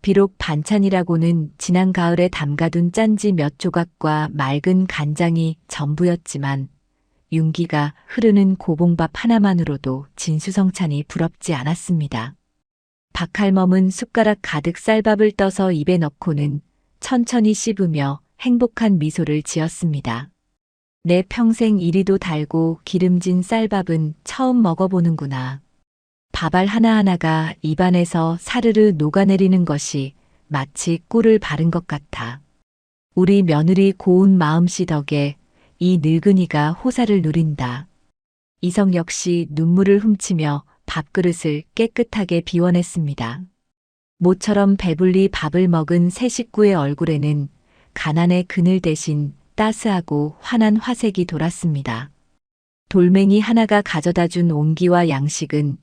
비록 반찬이라고는 지난 가을에 담가둔 짠지 몇 조각과 맑은 간장이 전부였지만 윤기가 흐르는 고봉밥 하나만으로도 진수성찬이 부럽지 않았습니다. 박할멈은 숟가락 가득 쌀밥을 떠서 입에 넣고는 천천히 씹으며 행복한 미소를 지었습니다. 내 평생 이리도 달고 기름진 쌀밥은 처음 먹어보는구나. 밥알 하나하나가 입안에서 사르르 녹아내리는 것이 마치 꿀을 바른 것 같아. 우리 며느리 고운 마음씨 덕에 이 늙은이가 호사를 누린다. 이성 역시 눈물을 훔치며 밥그릇을 깨끗하게 비워냈습니다. 모처럼 배불리 밥을 먹은 새 식구의 얼굴에는 가난의 그늘 대신 따스하고 환한 화색이 돌았습니다. 돌멩이 하나가 가져다준 온기와 양식은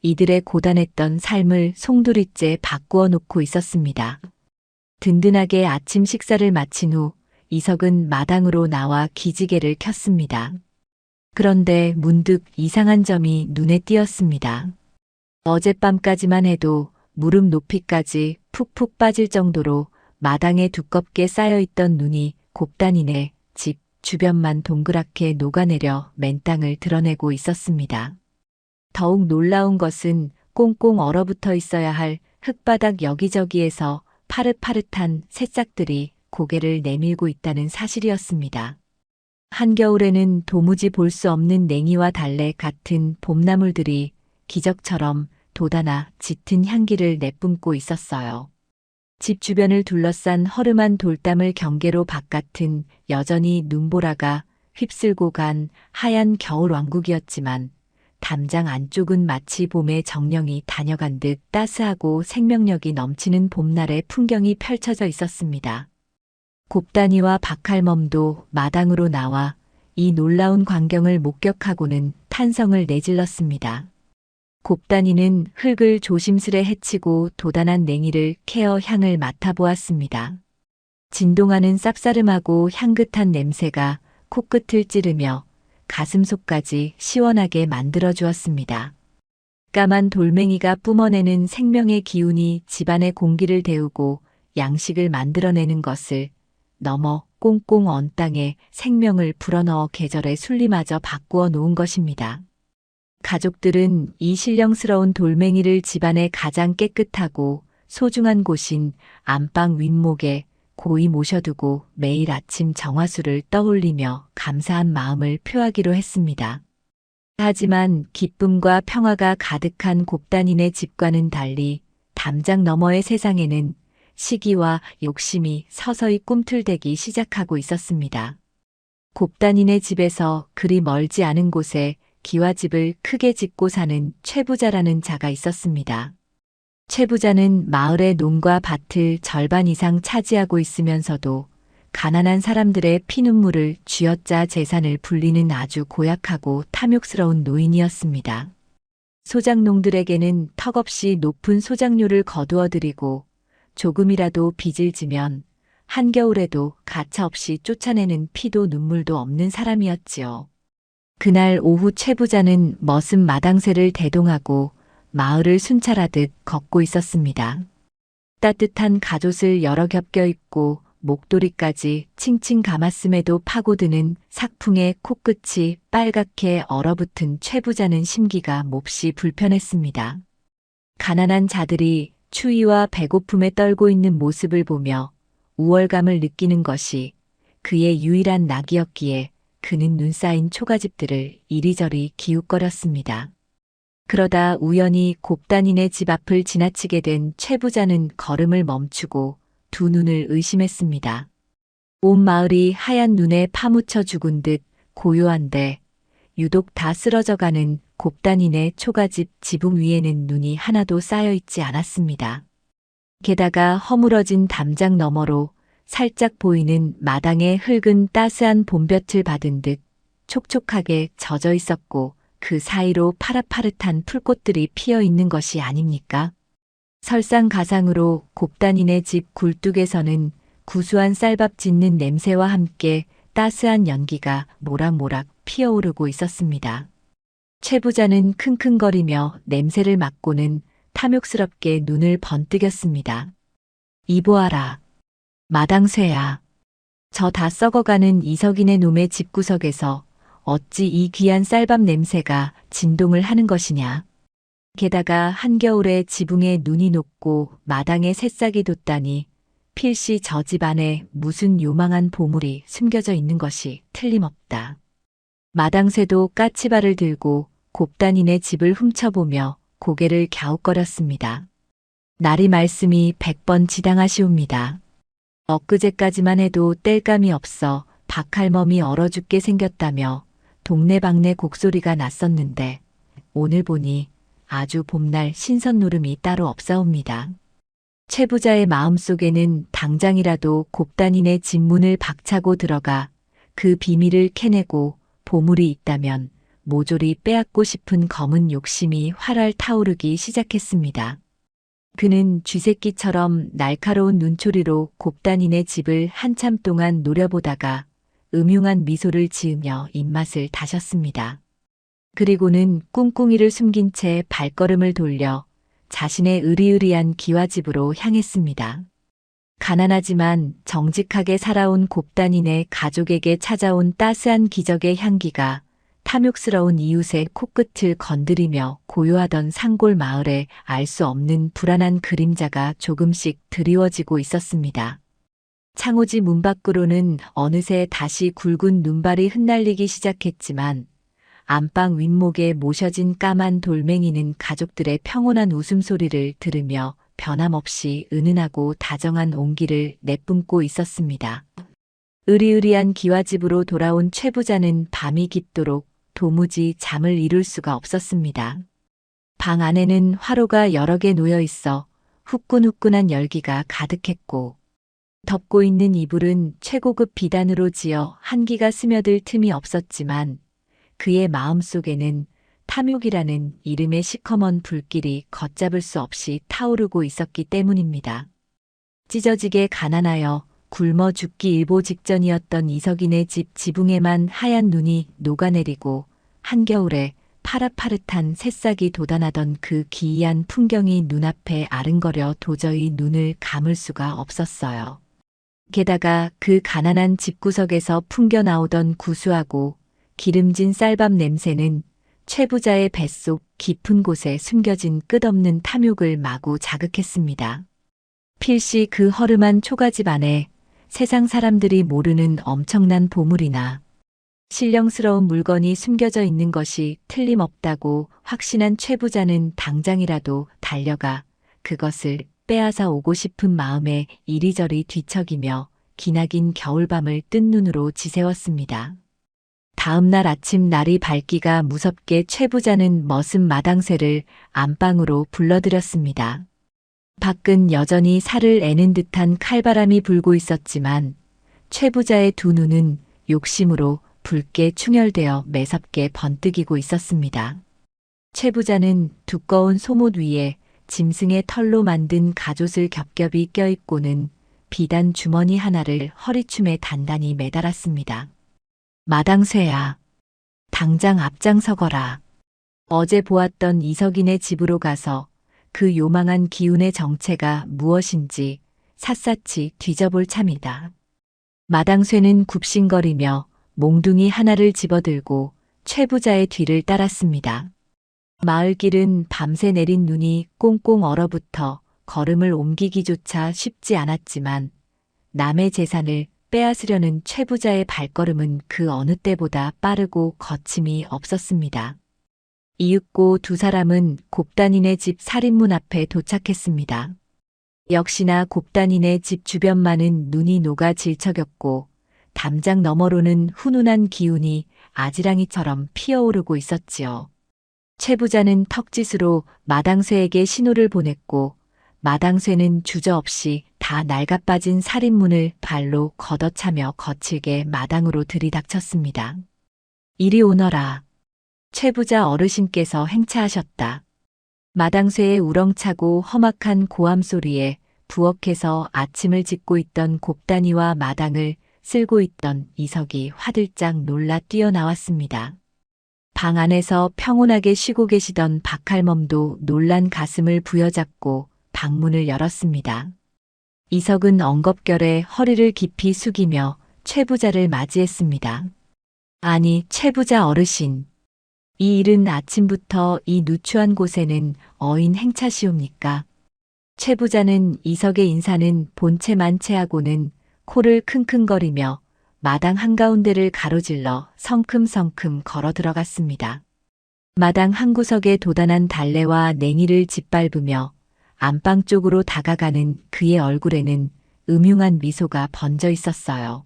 이들의 고단했던 삶을 송두리째 바꾸어 놓고 있었습니다. 든든하게 아침 식사를 마친 후 이석은 마당으로 나와 기지개를 켰습니다. 그런데 문득 이상한 점이 눈에 띄었습니다. 어젯밤까지만 해도 무릎 높이까지 푹푹 빠질 정도로 마당에 두껍게 쌓여있던 눈이 곱단이네 집 주변만 동그랗게 녹아내려 맨땅을 드러내고 있었습니다. 더욱 놀라운 것은 꽁꽁 얼어붙어 있어야 할 흙바닥 여기저기에서 파릇파릇한 새싹들이 고개를 내밀고 있다는 사실이었습니다. 한겨울에는 도무지 볼 수 없는 냉이와 달래 같은 봄나물들이 기적처럼 돋아나 짙은 향기를 내뿜고 있었어요. 집 주변을 둘러싼 허름한 돌담을 경계로 바깥은 여전히 눈보라가 휩쓸고 간 하얀 겨울 왕국이었지만 담장 안쪽은 마치 봄의 정령이 다녀간 듯 따스하고 생명력이 넘치는 봄날의 풍경이 펼쳐져 있었습니다. 곱단이와 박할멈도 마당으로 나와 이 놀라운 광경을 목격하고는 탄성을 내질렀습니다. 곱단이는 흙을 조심스레 헤치고 도단한 냉이를 캐어 향을 맡아보았습니다. 진동하는 쌉싸름하고 향긋한 냄새가 코끝을 찌르며 가슴속까지 시원하게 만들어주었습니다. 까만 돌멩이가 뿜어내는 생명의 기운이 집안의 공기를 데우고 양식을 만들어내는 것을 넘어 꽁꽁 언 땅에 생명을 불어넣어 계절의 순리마저 바꾸어 놓은 것입니다. 가족들은 이 신령스러운 돌멩이를 집안의 가장 깨끗하고 소중한 곳인 안방 윗목에 고이 모셔두고 매일 아침 정화수를 떠올리며 감사한 마음을 표하기로 했습니다. 하지만 기쁨과 평화가 가득한 곱단이네 집과는 달리 담장 너머의 세상에는 시기와 욕심이 서서히 꿈틀대기 시작하고 있었습니다. 곱단이네 집에서 그리 멀지 않은 곳에 기와집을 크게 짓고 사는 최부자라는 자가 있었습니다. 최부자는 마을의 농과 밭을 절반 이상 차지하고 있으면서도 가난한 사람들의 피눈물을 쥐어짜 재산을 불리는 아주 고약하고 탐욕스러운 노인이었습니다. 소작농들에게는 턱없이 높은 소작료를 거두어 드리고 조금이라도 빚을 지면 한겨울에도 가차없이 쫓아내는 피도 눈물도 없는 사람이었지요. 그날 오후 최 부자는 머슴 마당쇠를 대동하고 마을을 순찰하듯 걷고 있었습니다. 따뜻한 갑옷을 여러 겹 껴입고 목도리까지 칭칭 감았음에도 파고드는 삭풍의 코끝이 빨갛게 얼어붙은 최 부자는 심기가 몹시 불편했습니다. 가난한 자들이 추위와 배고픔에 떨고 있는 모습을 보며 우월감을 느끼는 것이 그의 유일한 낙이었기에 그는 눈 쌓인 초가집들을 이리저리 기웃거렸습니다. 그러다 우연히 곱단이네 집 앞을 지나치게 된 최 부자는 걸음을 멈추고 두 눈을 의심했습니다. 온 마을이 하얀 눈에 파묻혀 죽은 듯 고요한데 유독 다 쓰러져가는 곱단이네 초가집 지붕 위에는 눈이 하나도 쌓여있지 않았습니다. 게다가 허물어진 담장 너머로 살짝 보이는 마당의 흙은 따스한 봄볕을 받은 듯 촉촉하게 젖어 있었고 그 사이로 파릇파릇한 풀꽃들이 피어 있는 것이 아닙니까? 설상가상으로 곱단이네 집 굴뚝에서는 구수한 쌀밥 짓는 냄새와 함께 따스한 연기가 모락모락 피어오르고 있었습니다. 최 부자는 킁킁거리며 냄새를 맡고는 탐욕스럽게 눈을 번뜩였습니다. 이보아라. 마당쇠야. 저 다 썩어가는 이석이네 놈의 집구석에서 어찌 이 귀한 쌀밥 냄새가 진동을 하는 것이냐. 게다가 한겨울에 지붕에 눈이 녹고 마당에 새싹이 돋다니 필시 저 집 안에 무슨 요망한 보물이 숨겨져 있는 것이 틀림없다. 마당쇠도 까치발을 들고 곱단이네 집을 훔쳐보며 고개를 갸웃거렸습니다. 날이 말씀이 100번 지당하시옵니다. 엊그제까지만 해도 땔감이 없어 박할멈이 얼어 죽게 생겼다며 동네방네 곡소리가 났었는데 오늘 보니 아주 봄날 신선 노름이 따로 없사옵니다. 최 부자의 마음속에는 당장이라도 곱단이네 집 문을 박차고 들어가 그 비밀을 캐내고 보물이 있다면 모조리 빼앗고 싶은 검은 욕심이 활활 타오르기 시작했습니다. 그는 쥐새끼처럼 날카로운 눈초리로 곱단인의 집을 한참 동안 노려보다가 음흉한 미소를 지으며 입맛을 다셨습니다. 그리고는 꿍꿍이를 숨긴 채 발걸음을 돌려 자신의 으리으리한 기와집으로 향했습니다. 가난하지만 정직하게 살아온 곱단인의 가족에게 찾아온 따스한 기적의 향기가 탐욕스러운 이웃의 코끝을 건드리며 고요하던 산골 마을에 알 수 없는 불안한 그림자가 조금씩 드리워지고 있었습니다. 창호지 문 밖으로는 어느새 다시 굵은 눈발이 흩날리기 시작했지만 안방 윗목에 모셔진 까만 돌멩이는 가족들의 평온한 웃음소리를 들으며 변함없이 은은하고 다정한 온기를 내뿜고 있었습니다. 으리으리한 기와집으로 돌아온 최 부자는 밤이 깊도록 도무지 잠을 이룰 수가 없었습니다. 방 안에는 화로가 여러 개 놓여 있어 후끈후끈한 열기가 가득했고 덮고 있는 이불은 최고급 비단으로 지어 한기가 스며들 틈이 없었지만 그의 마음속에는 탐욕이라는 이름의 시커먼 불길이 걷잡을 수 없이 타오르고 있었기 때문입니다. 찢어지게 가난하여 굶어 죽기 일보 직전이었던 이석인의 집 지붕에만 하얀 눈이 녹아내리고 한겨울에 파릇파릇한 새싹이 돋아나던 그 기이한 풍경이 눈앞에 아른거려 도저히 눈을 감을 수가 없었어요. 게다가 그 가난한 집구석에서 풍겨나오던 구수하고 기름진 쌀밥 냄새는 최 부자의 뱃속 깊은 곳에 숨겨진 끝없는 탐욕을 마구 자극했습니다. 필시 그 허름한 초가집 안에 세상 사람들이 모르는 엄청난 보물이나 신령스러운 물건이 숨겨져 있는 것이 틀림없다고 확신한 최 부자는 당장이라도 달려가 그것을 빼앗아 오고 싶은 마음에 이리저리 뒤척이며 기나긴 겨울밤을 뜬 눈으로 지새웠습니다. 다음 날 아침 날이 밝기가 무섭게 최 부자는 머슴 마당쇠를 안방으로 불러들였습니다. 밖은 여전히 살을 애는 듯한 칼바람이 불고 있었지만 최 부자의 두 눈은 욕심으로 붉게 충혈되어 매섭게 번뜩이고 있었습니다. 최 부자는 두꺼운 소못 위에 짐승의 털로 만든 가옷을 겹겹이 껴입고는 비단 주머니 하나를 허리춤에 단단히 매달았습니다. 마당쇠야, 당장 앞장서거라. 어제 보았던 이석인의 집으로 가서 그 요망한 기운의 정체가 무엇인지 샅샅이 뒤져볼 참이다. 마당쇠는 굽신거리며 몽둥이 하나를 집어들고 최 부자의 뒤를 따랐습니다. 마을길은 밤새 내린 눈이 꽁꽁 얼어붙어 걸음을 옮기기조차 쉽지 않았지만 남의 재산을 빼앗으려는 최 부자의 발걸음은 그 어느 때보다 빠르고 거침이 없었습니다. 이윽고 두 사람은 곱단인의 집 살인문 앞에 도착했습니다. 역시나 곱단인의 집 주변만은 눈이 녹아 질척였고 담장 너머로는 훈훈한 기운이 아지랑이처럼 피어오르고 있었지요. 최 부자는 턱짓으로 마당쇠에게 신호를 보냈고 마당쇠는 주저없이 다 낡아빠진 살인문을 발로 걷어차며 거칠게 마당으로 들이닥쳤습니다. 이리 오너라. 최 부자 어르신께서 행차하셨다. 마당쇠의 우렁차고 험악한 고함 소리에 부엌에서 아침을 짓고 있던 곱단이와 마당을 쓸고 있던 이석이 화들짝 놀라 뛰어나왔습니다. 방 안에서 평온하게 쉬고 계시던 박할멈도 놀란 가슴을 부여잡고 방문을 열었습니다. 이석은 엉겁결에 허리를 깊이 숙이며 최 부자를 맞이했습니다. 아니, 최 부자 어르신. 이 이른 아침부터 이 누추한 곳에는 어인 행차시옵니까? 최 부자는 이석의 인사는 본체만체하고는 코를 킁킁거리며 마당 한가운데를 가로질러 성큼성큼 걸어 들어갔습니다. 마당 한구석에 도단한 달래와 냉이를 짓밟으며 안방 쪽으로 다가가는 그의 얼굴에는 음흉한 미소가 번져 있었어요.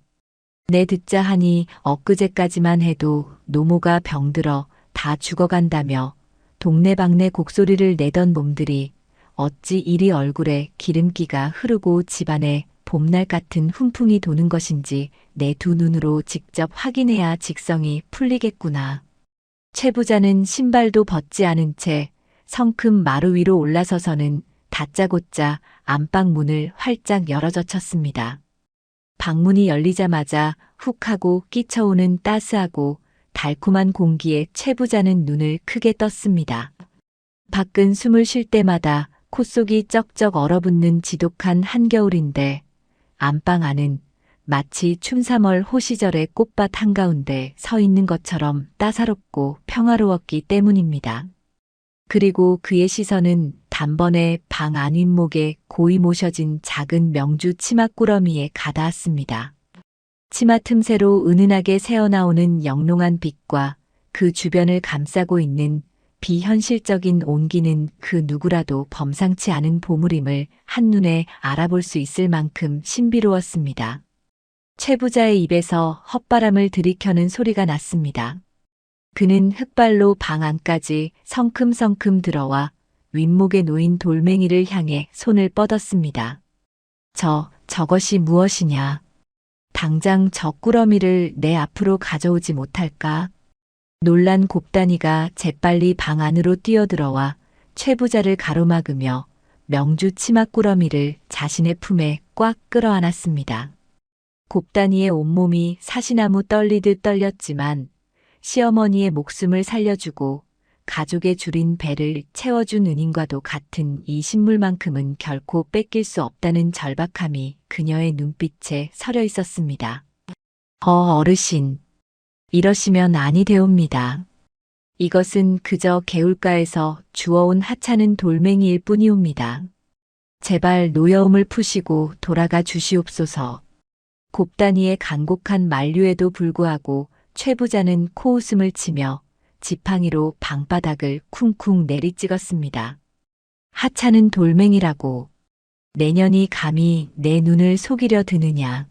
내 듣자 하니 엊그제까지만 해도 노모가 병들어 다 죽어간다며 동네방네 곡소리를 내던 몸들이 어찌 이리 얼굴에 기름기가 흐르고 집안에 봄날 같은 훈풍이 도는 것인지 내 두 눈으로 직접 확인해야 직성이 풀리겠구나. 최 부자는 신발도 벗지 않은 채 성큼 마루 위로 올라서서는 다짜고짜 안방 문을 활짝 열어젖혔습니다. 방문이 열리자마자 훅 하고 끼쳐오는 따스하고 달콤한 공기에 최 부자는 눈을 크게 떴습니다. 밖은 숨을 쉴 때마다 콧속이 쩍쩍 얼어붙는 지독한 한겨울인데 안방 안은 마치 춤삼월 호시절의 꽃밭 한가운데 서 있는 것처럼 따사롭고 평화로웠기 때문입니다. 그리고 그의 시선은 단번에 방 안윗목에 고이 모셔진 작은 명주 치맛구러미에 가닿았습니다. 치마 틈새로 은은하게 새어나오는 영롱한 빛과 그 주변을 감싸고 있는 비현실적인 온기는 그 누구라도 범상치 않은 보물임을 한눈에 알아볼 수 있을 만큼 신비로웠습니다. 최 부자의 입에서 헛바람을 들이켜는 소리가 났습니다. 그는 흑발로 방 안까지 성큼성큼 들어와 윗목에 놓인 돌멩이를 향해 손을 뻗었습니다. 저것이 무엇이냐? 당장 저 꾸러미를 내 앞으로 가져오지 못할까? 놀란 곱단이가 재빨리 방 안으로 뛰어들어와 최 부자를 가로막으며 명주 치맛꾸러미를 자신의 품에 꽉 끌어안았습니다. 곱단이의 온몸이 사시나무 떨리듯 떨렸지만 시어머니의 목숨을 살려주고 가족의 줄인 배를 채워준 은인과도 같은 이 신물만큼은 결코 뺏길 수 없다는 절박함이 그녀의 눈빛에 서려 있었습니다. 어르신. 이러시면 아니 되옵니다. 이것은 그저 개울가에서 주워온 하찮은 돌멩이일 뿐이옵니다. 제발 노여움을 푸시고 돌아가 주시옵소서. 곱단이의 간곡한 만류에도 불구하고 최 부자는 코웃음을 치며 지팡이로 방바닥을 쿵쿵 내리찍었습니다. 하찮은 돌멩이라고. 내년이 감히 내 눈을 속이려 드느냐.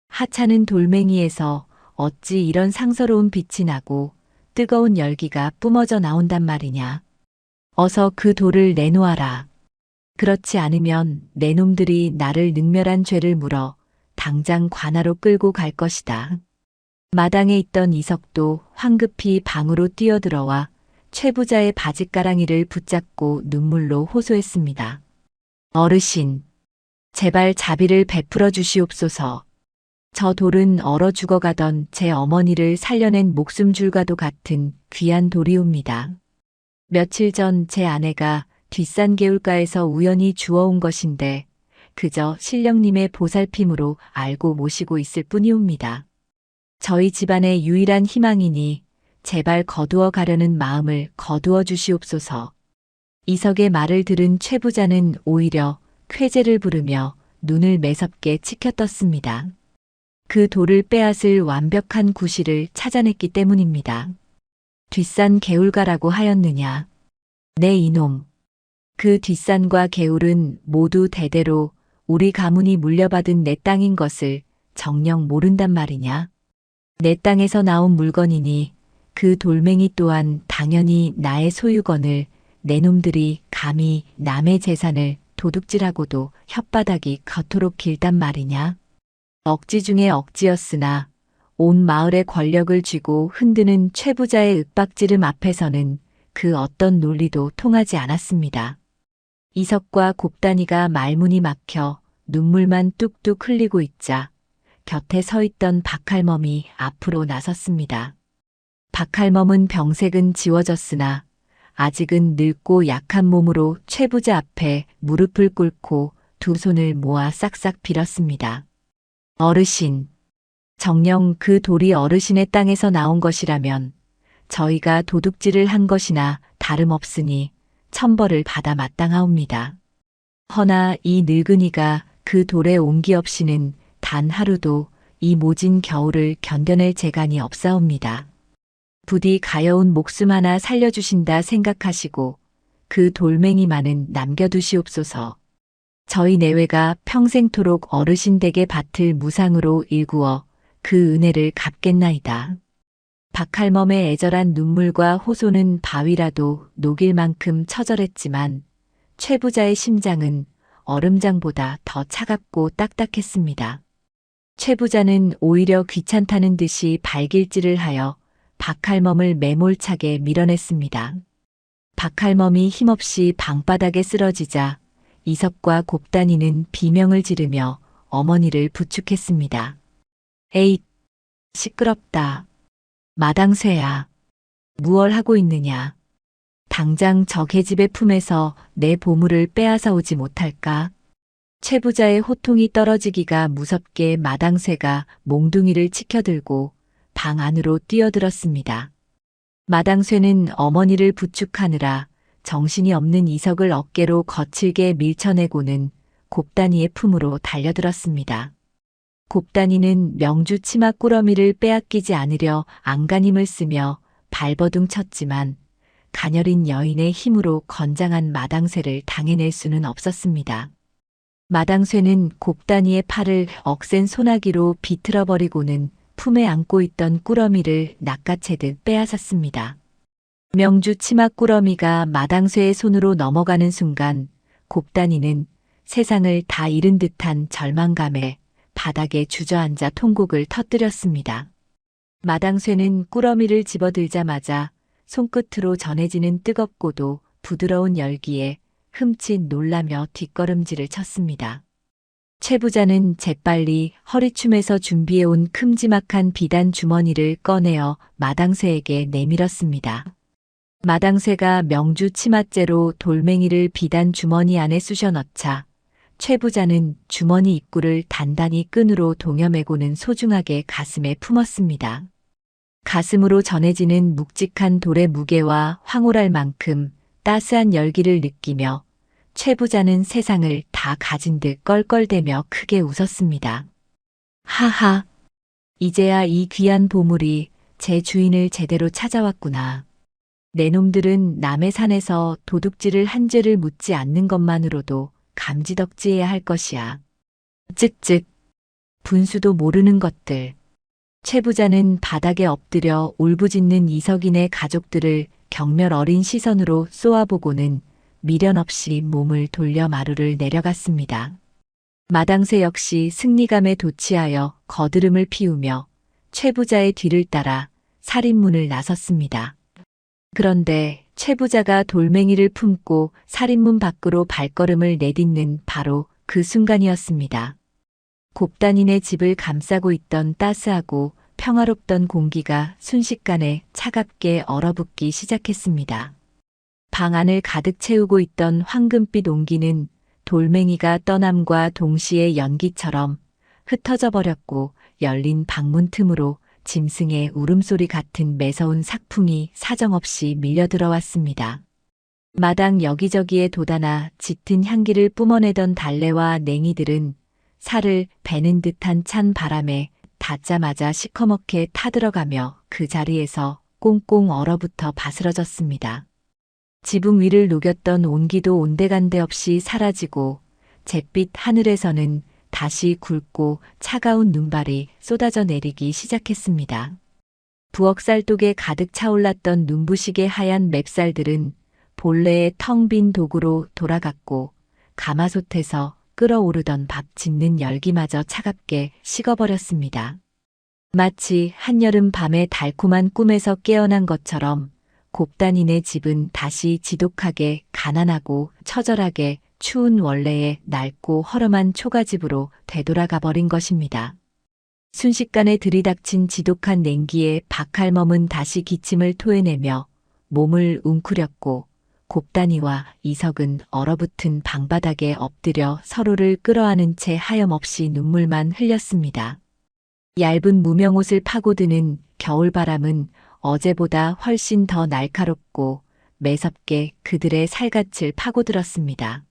하찮은 돌멩이에서 어찌 이런 상서로운 빛이 나고 뜨거운 열기가 뿜어져 나온단 말이냐. 어서 그 돌을 내놓아라. 그렇지 않으면 내 놈들이 나를 능멸한 죄를 물어 당장 관하로 끌고 갈 것이다. 마당에 있던 이석도 황급히 방으로 뛰어들어와 최 부자의 바짓가랑이를 붙잡고 눈물로 호소했습니다. 어르신, 제발 자비를 베풀어 주시옵소서. 저 돌은 얼어 죽어가던 제 어머니를 살려낸 목숨줄과도 같은 귀한 돌이옵니다. 며칠 전 제 아내가 뒷산 개울가에서 우연히 주워온 것인데 그저 신령님의 보살핌으로 알고 모시고 있을 뿐이옵니다. 저희 집안의 유일한 희망이니 제발 거두어 가려는 마음을 거두어 주시옵소서. 이석의 말을 들은 최 부자는 오히려 쾌재를 부르며 눈을 매섭게 치켜떴습니다. 그 돌을 빼앗을 완벽한 구실을 찾아냈기 때문입니다. 뒷산 개울가라고 하였느냐. 네 이놈. 그 뒷산과 개울은 모두 대대로 우리 가문이 물려받은 내 땅인 것을 정녕 모른단 말이냐. 내 땅에서 나온 물건이니 그 돌멩이 또한 당연히 나의 소유건을 내 놈들이 감히 남의 재산을 도둑질하고도 혓바닥이 그토록 길단 말이냐. 억지 중에 억지였으나 온 마을의 권력을 쥐고 흔드는 최 부자의 윽박지름 앞에서는 그 어떤 논리도 통하지 않았습니다. 이석과 곱단이가 말문이 막혀 눈물만 뚝뚝 흘리고 있자 곁에 서 있던 박할멈이 앞으로 나섰습니다. 박할멈은 병색은 지워졌으나 아직은 늙고 약한 몸으로 최 부자 앞에 무릎을 꿇고 두 손을 모아 싹싹 빌었습니다. 어르신, 정녕 그 돌이 어르신의 땅에서 나온 것이라면 저희가 도둑질을 한 것이나 다름없으니 천벌을 받아 마땅하옵니다. 허나 이 늙은이가 그 돌에 온기 없이는 단 하루도 이 모진 겨울을 견뎌낼 재간이 없사옵니다. 부디 가여운 목숨 하나 살려주신다 생각하시고 그 돌멩이만은 남겨두시옵소서. 저희 내외가 평생토록 어르신 댁의 밭을 무상으로 일구어 그 은혜를 갚겠나이다. 박할멈의 애절한 눈물과 호소는 바위라도 녹일 만큼 처절했지만 최 부자의 심장은 얼음장보다 더 차갑고 딱딱했습니다. 최 부자는 오히려 귀찮다는 듯이 발길질을 하여 박할멈을 매몰차게 밀어냈습니다. 박할멈이 힘없이 방바닥에 쓰러지자 이섭과 곱단이는 비명을 지르며 어머니를 부축했습니다. 에잇, 시끄럽다. 마당쇠야, 무얼 하고 있느냐. 당장 저 계집의 품에서 내 보물을 빼앗아 오지 못할까? 최 부자의 호통이 떨어지기가 무섭게 마당쇠가 몽둥이를 치켜들고 방 안으로 뛰어들었습니다. 마당쇠는 어머니를 부축하느라 정신이 없는 이석을 어깨로 거칠게 밀쳐내고는 곱단이의 품으로 달려들었습니다. 곱단이는 명주 치마 꾸러미를 빼앗기지 않으려 안간힘을 쓰며 발버둥 쳤지만 가녀린 여인의 힘으로 건장한 마당쇠를 당해낼 수는 없었습니다. 마당쇠는 곱단이의 팔을 억센 소나기로 비틀어버리고는 품에 안고 있던 꾸러미를 낚아채듯 빼앗았습니다. 명주 치마 꾸러미가 마당쇠의 손으로 넘어가는 순간 곱단이는 세상을 다 잃은 듯한 절망감에 바닥에 주저앉아 통곡을 터뜨렸습니다. 마당쇠는 꾸러미를 집어들자마자 손끝으로 전해지는 뜨겁고도 부드러운 열기에 흠칫 놀라며 뒷걸음질을 쳤습니다. 최 부자는 재빨리 허리춤에서 준비해온 큼지막한 비단 주머니를 꺼내어 마당쇠에게 내밀었습니다. 마당쇠가 명주 치맛째로 돌멩이를 비단 주머니 안에 쑤셔 넣자 최 부자는 주머니 입구를 단단히 끈으로 동여매고는 소중하게 가슴에 품었습니다. 가슴으로 전해지는 묵직한 돌의 무게와 황홀할 만큼 따스한 열기를 느끼며 최 부자는 세상을 다 가진 듯 껄껄대며 크게 웃었습니다. 하하, 이제야 이 귀한 보물이 제 주인을 제대로 찾아왔구나. 내 놈들은 남의 산에서 도둑질을 한 죄를 묻지 않는 것만으로도 감지덕지해야 할 것이야. 쯧쯧, 분수도 모르는 것들. 최 부자는 바닥에 엎드려 울부짖는 이석인의 가족들을 경멸 어린 시선으로 쏘아보고는 미련 없이 몸을 돌려 마루를 내려갔습니다. 마당쇠 역시 승리감에 도취하여 거드름을 피우며 최 부자의 뒤를 따라 살인문을 나섰습니다. 그런데 최 부자가 돌멩이를 품고 살인문 밖으로 발걸음을 내딛는 바로 그 순간이었습니다. 곱단이네 집을 감싸고 있던 따스하고 평화롭던 공기가 순식간에 차갑게 얼어붙기 시작했습니다. 방 안을 가득 채우고 있던 황금빛 온기는 돌멩이가 떠남과 동시에 연기처럼 흩어져 버렸고 열린 방문 틈으로 짐승의 울음소리 같은 매서운 삭풍이 사정없이 밀려들어왔습니다. 마당 여기저기에 돋아나 짙은 향기를 뿜어내던 달래와 냉이들은 살을 베는 듯한 찬 바람에 닿자마자 시커멓게 타들어가며 그 자리에서 꽁꽁 얼어붙어 바스러졌습니다. 지붕 위를 녹였던 온기도 온데간데 없이 사라지고 잿빛 하늘에서는 다시 굵고 차가운 눈발이 쏟아져 내리기 시작했습니다. 부엌살독에 가득 차올랐던 눈부시게 하얀 맵쌀들은 본래의 텅 빈 독으로 돌아갔고 가마솥에서 끓어오르던 밥 짓는 열기마저 차갑게 식어버렸습니다. 마치 한여름 밤의 달콤한 꿈에서 깨어난 것처럼 곱단이네 집은 다시 지독하게 가난하고 처절하게 추운 원래의 낡고 허름한 초가집으로 되돌아가 버린 것입니다. 순식간에 들이닥친 지독한 냉기에 박할멈은 다시 기침을 토해내며 몸을 웅크렸고 곱단이와 이석은 얼어붙은 방바닥에 엎드려 서로를 끌어안은 채 하염없이 눈물만 흘렸습니다. 얇은 무명옷을 파고드는 겨울바람은 어제보다 훨씬 더 날카롭고 매섭게 그들의 살갗을 파고들었습니다.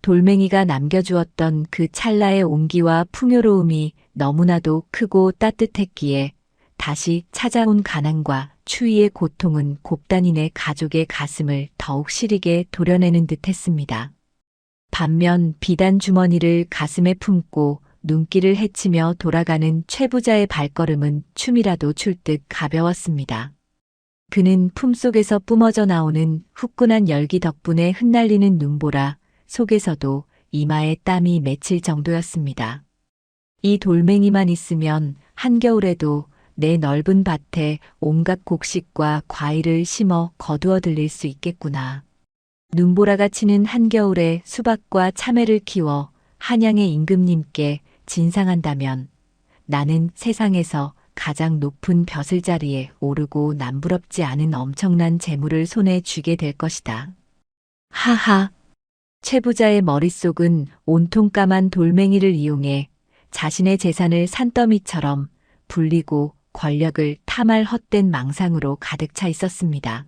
돌멩이가 남겨주었던 그 찰나의 온기와 풍요로움이 너무나도 크고 따뜻했기에 다시 찾아온 가난과 추위의 고통은 곱단이네 가족의 가슴을 더욱 시리게 도려내는 듯했습니다. 반면 비단 주머니를 가슴에 품고 눈길을 헤치며 돌아가는 최 부자의 발걸음은 춤이라도 출 듯 가벼웠습니다. 그는 품속에서 뿜어져 나오는 후끈한 열기 덕분에 흩날리는 눈보라 속에서도 이마에 땀이 맺힐 정도였습니다. 이 돌멩이만 있으면 한겨울에도 내 넓은 밭에 온갖 곡식과 과일을 심어 거두어 들릴 수 있겠구나. 눈보라가 치는 한겨울에 수박과 참외를 키워 한양의 임금님께 진상한다면 나는 세상에서 가장 높은 벼슬자리에 오르고 남부럽지 않은 엄청난 재물을 손에 쥐게 될 것이다. 하하. 최 부자의 머릿속은 온통 까만 돌멩이를 이용해 자신의 재산을 산더미처럼 불리고 권력을 탐할 헛된 망상으로 가득 차 있었습니다.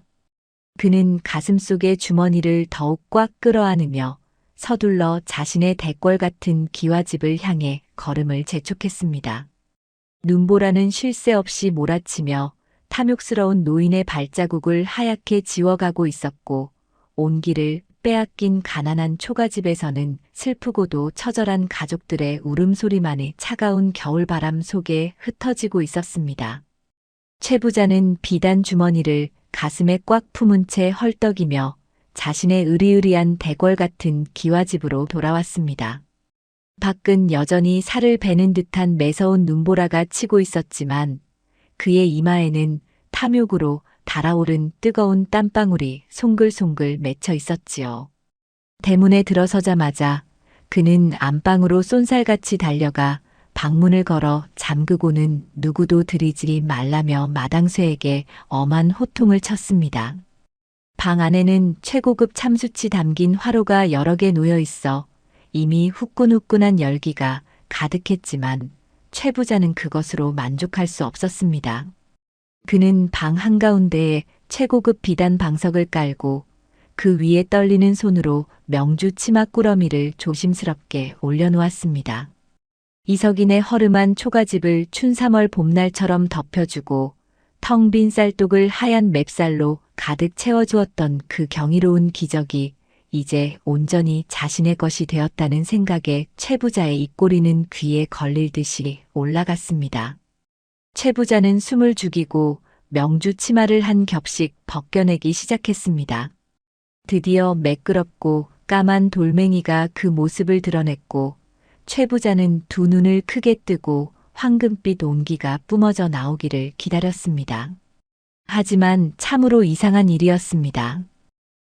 그는 가슴속의 주머니를 더욱 꽉 끌어안으며 서둘러 자신의 대궐 같은 기와집을 향해 걸음을 재촉했습니다. 눈보라는 쉴 새 없이 몰아치며 탐욕스러운 노인의 발자국을 하얗게 지워가고 있었고 온 길을 빼앗긴 가난한 초가집에서는 슬프고도 처절한 가족들의 울음소리만이 차가운 겨울바람 속에 흩어지고 있었습니다. 최 부자는 비단 주머니를 가슴에 꽉 품은 채 헐떡이며 자신의 으리으리한 대궐 같은 기와집으로 돌아왔습니다. 밖은 여전히 살을 베는 듯한 매서운 눈보라가 치고 있었지만 그의 이마에는 탐욕으로 달아오른 뜨거운 땀방울이 송글송글 맺혀 있었지요. 대문에 들어서자마자 그는 안방으로 쏜살같이 달려가 방문을 걸어 잠그고는 누구도 들이지 말라며 마당쇠에게 엄한 호통을 쳤습니다. 방 안에는 최고급 참숯이 담긴 화로가 여러 개 놓여 있어 이미 후끈후끈한 열기가 가득했지만 최 부자는 그것으로 만족할 수 없었습니다. 그는 방 한가운데에 최고급 비단 방석을 깔고 그 위에 떨리는 손으로 명주 치마 꾸러미를 조심스럽게 올려놓았습니다. 이석인의 허름한 초가집을 춘3월 봄날처럼 덮여주고 텅 빈 쌀독을 하얀 맵쌀로 가득 채워주었던 그 경이로운 기적이 이제 온전히 자신의 것이 되었다는 생각에 최 부자의 입꼬리는 귀에 걸릴 듯이 올라갔습니다. 최 부자는 숨을 죽이고 명주 치마를 한 겹씩 벗겨내기 시작했습니다. 드디어 매끄럽고 까만 돌멩이가 그 모습을 드러냈고 최 부자는 두 눈을 크게 뜨고 황금빛 온기가 뿜어져 나오기를 기다렸습니다. 하지만 참으로 이상한 일이었습니다.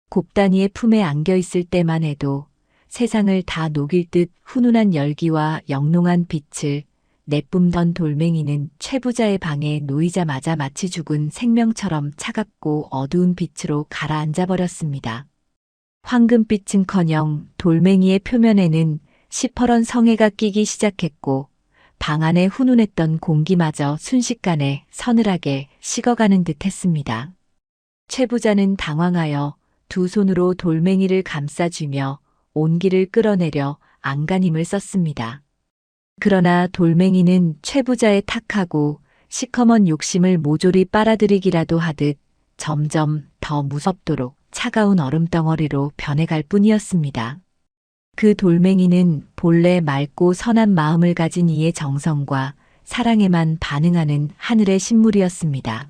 곱다니의 품에 안겨 있을 때만 해도 세상을 다 녹일 듯 훈훈한 열기와 영롱한 빛을 내뿜던 돌멩이는 최 부자의 방에 놓이자마자 마치 죽은 생명처럼 차갑고 어두운 빛으로 가라앉아 버렸습니다. 황금빛은커녕 돌멩이의 표면에는 시퍼런 성에가 끼기 시작했고 방 안에 훈훈했던 공기마저 순식간에 서늘하게 식어가는 듯 했습니다. 최 부자는 당황하여 두 손으로 돌멩이를 감싸쥐며 온기를 끌어내려 안간힘을 썼습니다. 그러나 돌멩이는 최 부자의 탁하고 시커먼 욕심을 모조리 빨아들이기라도 하듯 점점 더 무섭도록 차가운 얼음덩어리로 변해갈 뿐이었습니다. 그 돌멩이는 본래 맑고 선한 마음을 가진 이의 정성과 사랑에만 반응하는 하늘의 신물이었습니다.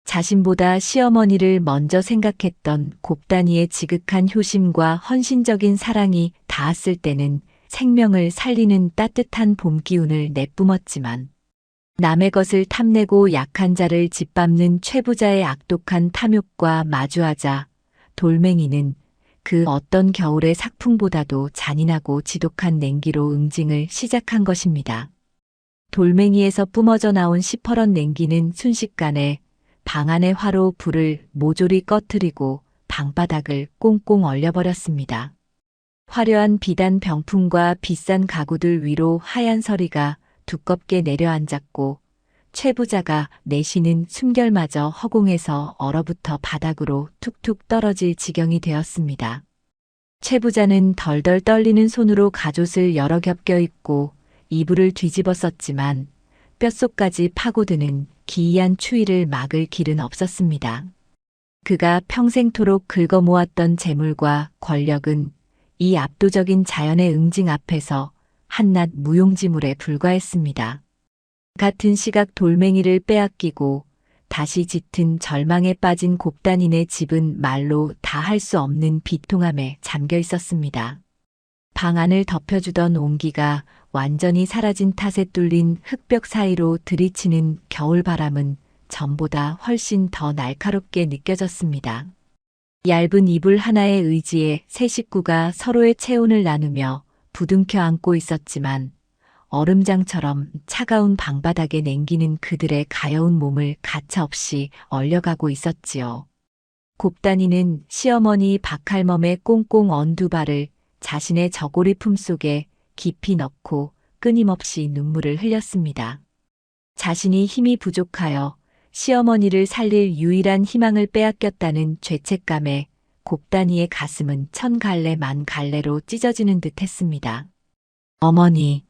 자신보다 시어머니를 먼저 생각했던 곱다니의 지극한 효심과 헌신적인 사랑이 닿았을 때는 생명을 살리는 따뜻한 봄 기운을 내뿜었지만 남의 것을 탐내고 약한 자를 짓밟는 최 부자의 악독한 탐욕과 마주하자 돌멩이는 그 어떤 겨울의 삭풍보다도 잔인하고 지독한 냉기로 응징을 시작한 것입니다. 돌멩이에서 뿜어져 나온 시퍼런 냉기는 순식간에 방 안의 화로 불을 모조리 꺼뜨리고 방바닥을 꽁꽁 얼려버렸습니다. 화려한 비단 병풍과 비싼 가구들 위로 하얀 서리가 두껍게 내려앉았고 최 부자가 내쉬는 숨결마저 허공에서 얼어붙어 바닥으로 툭툭 떨어질 지경이 되었습니다. 최 부자는 덜덜 떨리는 손으로 가옷을 여러 겹 껴입고 이불을 뒤집어 썼지만 뼛속까지 파고드는 기이한 추위를 막을 길은 없었습니다. 그가 평생토록 긁어모았던 재물과 권력은 이 압도적인 자연의 응징 앞에서 한낱 무용지물에 불과했습니다. 같은 시각 돌멩이를 빼앗기고 다시 짙은 절망에 빠진 곱단인의 집은 말로 다 할 수 없는 비통함에 잠겨 있었습니다. 방 안을 덮여주던 온기가 완전히 사라진 탓에 뚫린 흙벽 사이로 들이치는 겨울바람은 전보다 훨씬 더 날카롭게 느껴졌습니다. 얇은 이불 하나의 의지에 세 식구가 서로의 체온을 나누며 부둥켜 안고 있었지만 얼음장처럼 차가운 방바닥에 냉기는 그들의 가여운 몸을 가차없이 얼려가고 있었지요. 곱단이는 시어머니 박할멈의 꽁꽁 언 두 발을 자신의 저고리 품속에 깊이 넣고 끊임없이 눈물을 흘렸습니다. 자신이 힘이 부족하여 시어머니를 살릴 유일한 희망을 빼앗겼다는 죄책감에 곱단이의 가슴은 천 갈래 만 갈래로 찢어지는 듯 했습니다. 어머니,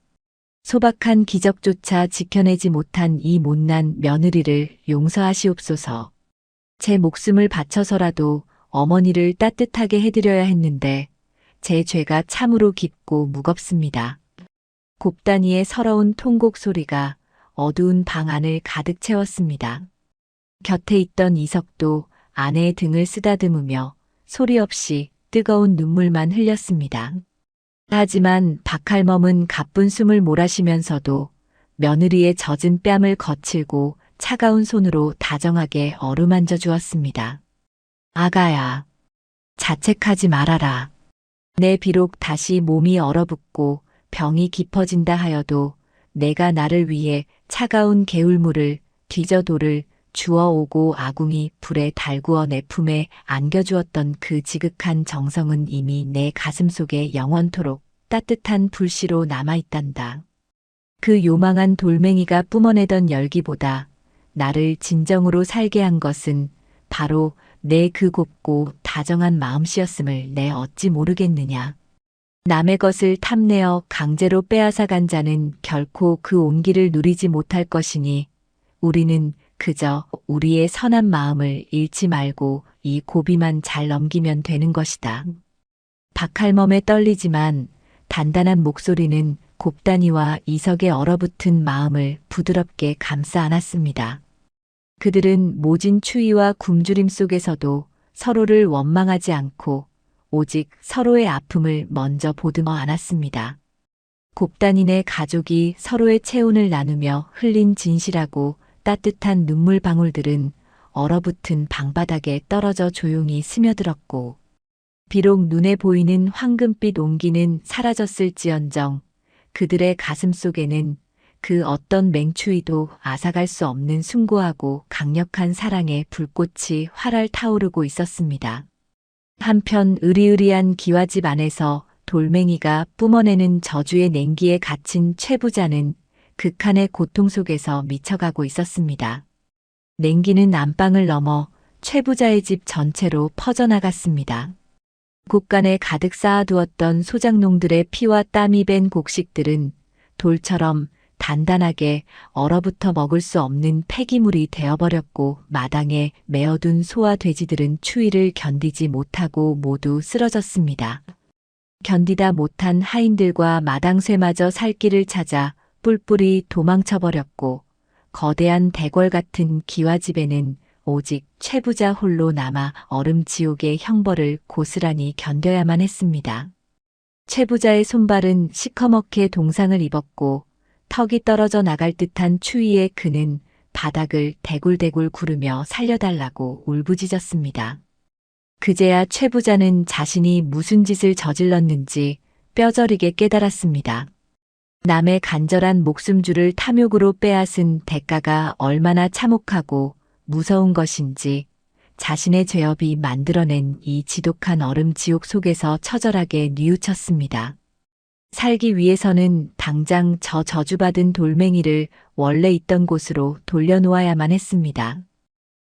소박한 기적조차 지켜내지 못한 이 못난 며느리를 용서하시옵소서. 제 목숨을 바쳐서라도 어머니를 따뜻하게 해드려야 했는데 제 죄가 참으로 깊고 무겁습니다. 곱단이의 서러운 통곡 소리가 어두운 방 안을 가득 채웠습니다. 곁에 있던 이석도 아내의 등을 쓰다듬으며 소리 없이 뜨거운 눈물만 흘렸습니다. 하지만 박할멈은 가쁜 숨을 몰아쉬면서도 며느리의 젖은 뺨을 거칠고 차가운 손으로 다정하게 어루만져 주었습니다. 아가야, 자책하지 말아라. 내 비록 다시 몸이 얼어붙고 병이 깊어진다 하여도 내가 나를 위해 차가운 개울물을 뒤져 돌을 주워오고 아궁이 불에 달구어 내 품에 안겨주었던 그 지극한 정성은 이미 내 가슴속에 영원토록 따뜻한 불씨로 남아있단다. 그 요망한 돌멩이가 뿜어내던 열기보다 나를 진정으로 살게 한 것은 바로 내 그 곱고 다정한 마음씨였음을 내 어찌 모르겠느냐. 남의 것을 탐내어 강제로 빼앗아간 자는 결코 그 온기를 누리지 못할 것이니 우리는 그저 우리의 선한 마음을 잃지 말고 이 고비만 잘 넘기면 되는 것이다. 박할멈의 떨리지만 단단한 목소리는 곱단이와 이석의 얼어붙은 마음을 부드럽게 감싸 안았습니다. 그들은 모진 추위와 굶주림 속에서도 서로를 원망하지 않고 오직 서로의 아픔을 먼저 보듬어 안았습니다. 곱단이네 가족이 서로의 체온을 나누며 흘린 진실하고 따뜻한 눈물 방울들은 얼어붙은 방바닥에 떨어져 조용히 스며들었고 비록 눈에 보이는 황금빛 온기는 사라졌을지언정 그들의 가슴 속에는 그 어떤 맹추위도 앗아갈 수 없는 숭고하고 강력한 사랑의 불꽃이 활활 타오르고 있었습니다. 한편 으리으리한 기와집 안에서 돌멩이가 뿜어내는 저주의 냉기에 갇힌 최 부자는 극한의 고통 속에서 미쳐가고 있었습니다. 냉기는 안방을 넘어 최 부자의 집 전체로 퍼져나갔습니다. 곳간에 가득 쌓아두었던 소작농들의 피와 땀이 밴 곡식들은 돌처럼 단단하게 얼어붙어 먹을 수 없는 폐기물이 되어버렸고 마당에 메어둔 소와 돼지들은 추위를 견디지 못하고 모두 쓰러졌습니다. 견디다 못한 하인들과 마당쇠마저 살 길을 찾아 뿔뿔이 도망쳐버렸고 거대한 대궐 같은 기와집에는 오직 최 부자 홀로 남아 얼음 지옥의 형벌을 고스란히 견뎌야만 했습니다. 최 부자의 손발은 시커멓게 동상을 입었고 턱이 떨어져 나갈 듯한 추위에 그는 바닥을 대굴대굴 구르며 살려달라고 울부짖었습니다. 그제야 최 부자는 자신이 무슨 짓을 저질렀는지 뼈저리게 깨달았습니다. 남의 간절한 목숨줄을 탐욕으로 빼앗은 대가가 얼마나 참혹하고 무서운 것인지 자신의 죄업이 만들어낸 이 지독한 얼음 지옥 속에서 처절하게 뉘우쳤습니다. 살기 위해서는 당장 저 저주받은 돌멩이를 원래 있던 곳으로 돌려놓아야만 했습니다.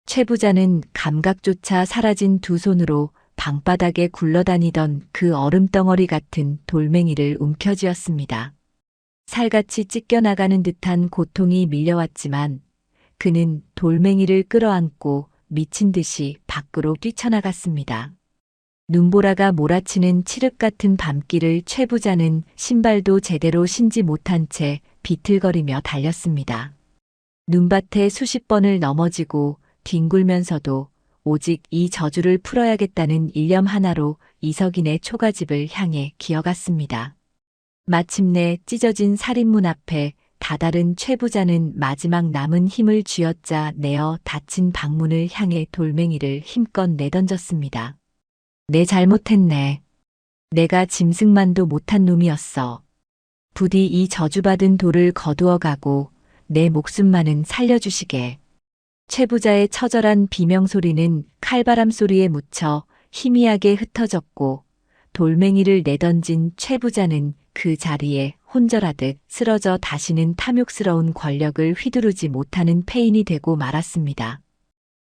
최 부자는 감각조차 사라진 두 손으로 방바닥에 굴러다니던 그 얼음덩어리 같은 돌멩이를 움켜쥐었습니다. 살같이 찢겨나가는 듯한 고통이 밀려왔지만 그는 돌멩이를 끌어안고 미친 듯이 밖으로 뛰쳐나갔습니다. 눈보라가 몰아치는 칠흑 같은 밤길을 최 부자는 신발도 제대로 신지 못한 채 비틀거리며 달렸습니다. 눈밭에 수십 번을 넘어지고 뒹굴면서도 오직 이 저주를 풀어야겠다는 일념 하나로 이석인의 초가집을 향해 기어갔습니다. 마침내 찢어진 살인문 앞에 다다른 최 부자는 마지막 남은 힘을 쥐어짜 내어 닫힌 방문을 향해 돌멩이를 힘껏 내던졌습니다. 내 잘못했네. 내가 짐승만도 못한 놈이었어. 부디 이 저주받은 돌을 거두어 가고 내 목숨만은 살려주시게. 최 부자의 처절한 비명소리는 칼바람 소리에 묻혀 희미하게 흩어졌고 돌멩이를 내던진 최 부자는 그 자리에 혼절하듯 쓰러져 다시는 탐욕스러운 권력을 휘두르지 못하는 패인이 되고 말았습니다.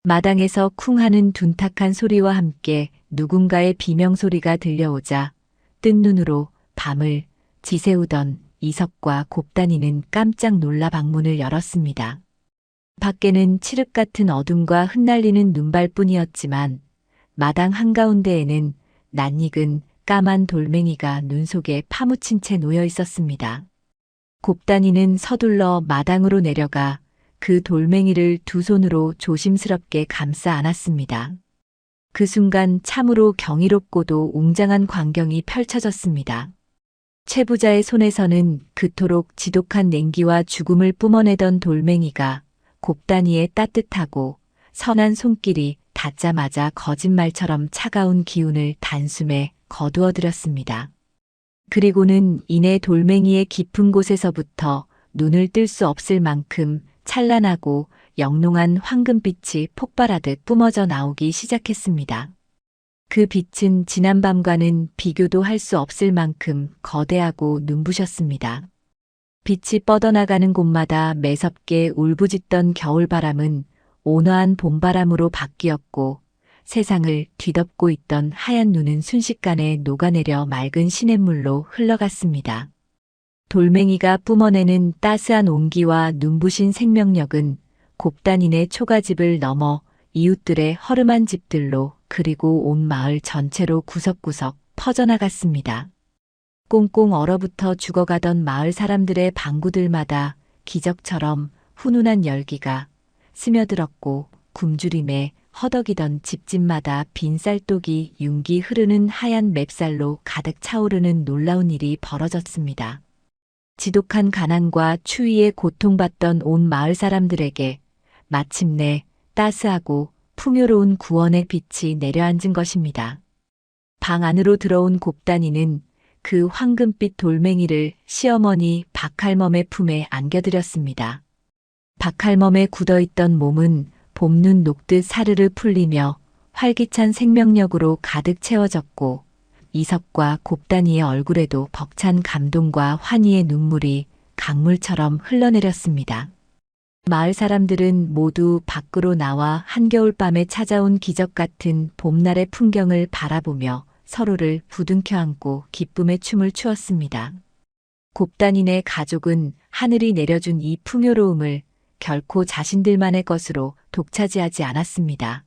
마당에서 쿵 하는 둔탁한 소리와 함께 누군가의 비명소리가 들려오자 뜬 눈으로 밤을 지새우던 이석과 곱단이는 깜짝 놀라 방문을 열었습니다. 밖에는 칠흑 같은 어둠과 흩날리는 눈발뿐이었지만 마당 한가운데에는 낯익은 까만 돌멩이가 눈 속에 파묻힌 채 놓여 있었습니다. 곱단이는 서둘러 마당으로 내려가 그 돌멩이를 두 손으로 조심스럽게 감싸 안았습니다. 그 순간 참으로 경이롭고도 웅장한 광경이 펼쳐졌습니다. 최 부자의 손에서는 그토록 지독한 냉기와 죽음을 뿜어내던 돌멩이가 곱단이의 따뜻하고 선한 손길이 닿자마자 거짓말처럼 차가운 기운을 단숨에 거두어들였습니다. 그리고는 이내 돌멩이의 깊은 곳에서부터 눈을 뜰 수 없을 만큼 찬란하고 영롱한 황금빛이 폭발하듯 뿜어져 나오기 시작했습니다. 그 빛은 지난밤과는 비교도 할 수 없을 만큼 거대하고 눈부셨습니다. 빛이 뻗어나가는 곳마다 매섭게 울부짖던 겨울바람은 온화한 봄바람으로 바뀌었고 세상을 뒤덮고 있던 하얀 눈은 순식간에 녹아내려 맑은 시냇물로 흘러갔습니다. 돌멩이가 뿜어내는 따스한 온기와 눈부신 생명력은 곱단이네 초가집을 넘어 이웃들의 허름한 집들로 그리고 온 마을 전체로 구석구석 퍼져나갔습니다. 꽁꽁 얼어붙어 죽어가던 마을 사람들의 방구들마다 기적처럼 훈훈한 열기가 스며들었고 굶주림에 허덕이던 집집마다 빈 쌀독이 윤기 흐르는 하얀 맵쌀로 가득 차오르는 놀라운 일이 벌어졌습니다. 지독한 가난과 추위에 고통받던 온 마을 사람들에게 마침내 따스하고 풍요로운 구원의 빛이 내려앉은 것입니다. 방 안으로 들어온 곱단이는 그 황금빛 돌멩이를 시어머니 박할멈의 품에 안겨드렸습니다. 박할멈의 굳어있던 몸은 봄눈 녹듯 사르르 풀리며 활기찬 생명력으로 가득 채워졌고 이석과 곱단이의 얼굴에도 벅찬 감동과 환희의 눈물이 강물처럼 흘러내렸습니다. 마을 사람들은 모두 밖으로 나와 한겨울밤에 찾아온 기적 같은 봄날의 풍경을 바라보며 서로를 부둥켜 안고 기쁨의 춤을 추었습니다. 곱단이네 가족은 하늘이 내려준 이 풍요로움을 결코 자신들만의 것으로 독차지하지 않았습니다.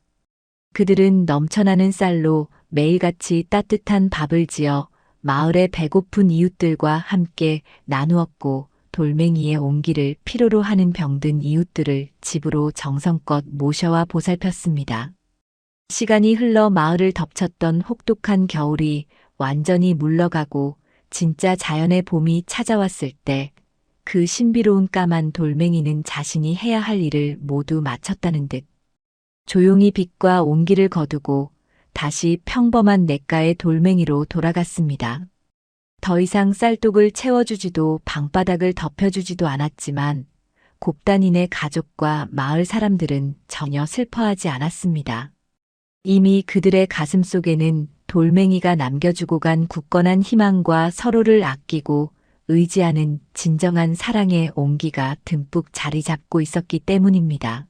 그들은 넘쳐나는 쌀로 매일같이 따뜻한 밥을 지어 마을의 배고픈 이웃들과 함께 나누었고 돌멩이의 온기를 필요로 하는 병든 이웃들을 집으로 정성껏 모셔와 보살폈습니다. 시간이 흘러 마을을 덮쳤던 혹독한 겨울이 완전히 물러가고 진짜 자연의 봄이 찾아왔을 때 그 신비로운 까만 돌멩이는 자신이 해야 할 일을 모두 마쳤다는 듯 조용히 빛과 온기를 거두고 다시 평범한 냇가의 돌멩이로 돌아갔습니다. 더 이상 쌀독을 채워주지도 방바닥을 덮여주지도 않았지만 곱단이네 가족과 마을 사람들은 전혀 슬퍼하지 않았습니다. 이미 그들의 가슴 속에는 돌멩이가 남겨주고 간 굳건한 희망과 서로를 아끼고 의지하는 진정한 사랑의 온기가 듬뿍 자리 잡고 있었기 때문입니다.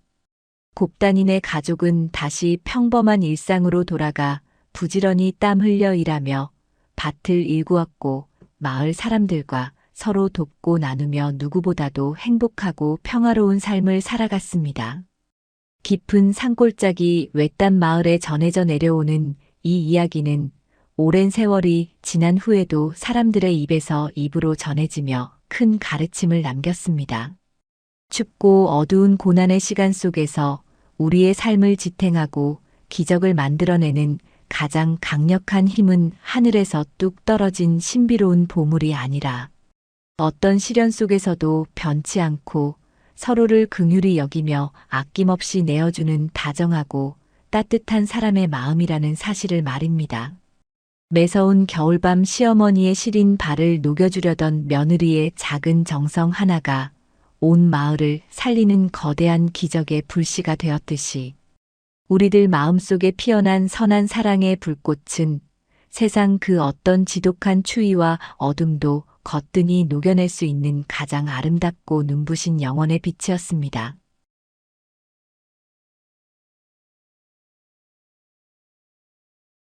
곱단이네 가족은 다시 평범한 일상으로 돌아가 부지런히 땀 흘려 일하며 밭을 일구었고 마을 사람들과 서로 돕고 나누며 누구보다도 행복하고 평화로운 삶을 살아갔습니다. 깊은 산골짜기 외딴 마을에 전해져 내려오는 이 이야기는 오랜 세월이 지난 후에도 사람들의 입에서 입으로 전해지며 큰 가르침을 남겼습니다. 춥고 어두운 고난의 시간 속에서 우리의 삶을 지탱하고 기적을 만들어내는 가장 강력한 힘은 하늘에서 뚝 떨어진 신비로운 보물이 아니라 어떤 시련 속에서도 변치 않고 서로를 긍휼히 여기며 아낌없이 내어주는 다정하고 따뜻한 사람의 마음이라는 사실을 말입니다. 매서운 겨울밤 시어머니의 시린 발을 녹여주려던 며느리의 작은 정성 하나가 온 마을을 살리는 거대한 기적의 불씨가 되었듯이 우리들 마음속에 피어난 선한 사랑의 불꽃은 세상 그 어떤 지독한 추위와 어둠도 거뜬히 녹여낼 수 있는 가장 아름답고 눈부신 영혼의 빛이었습니다.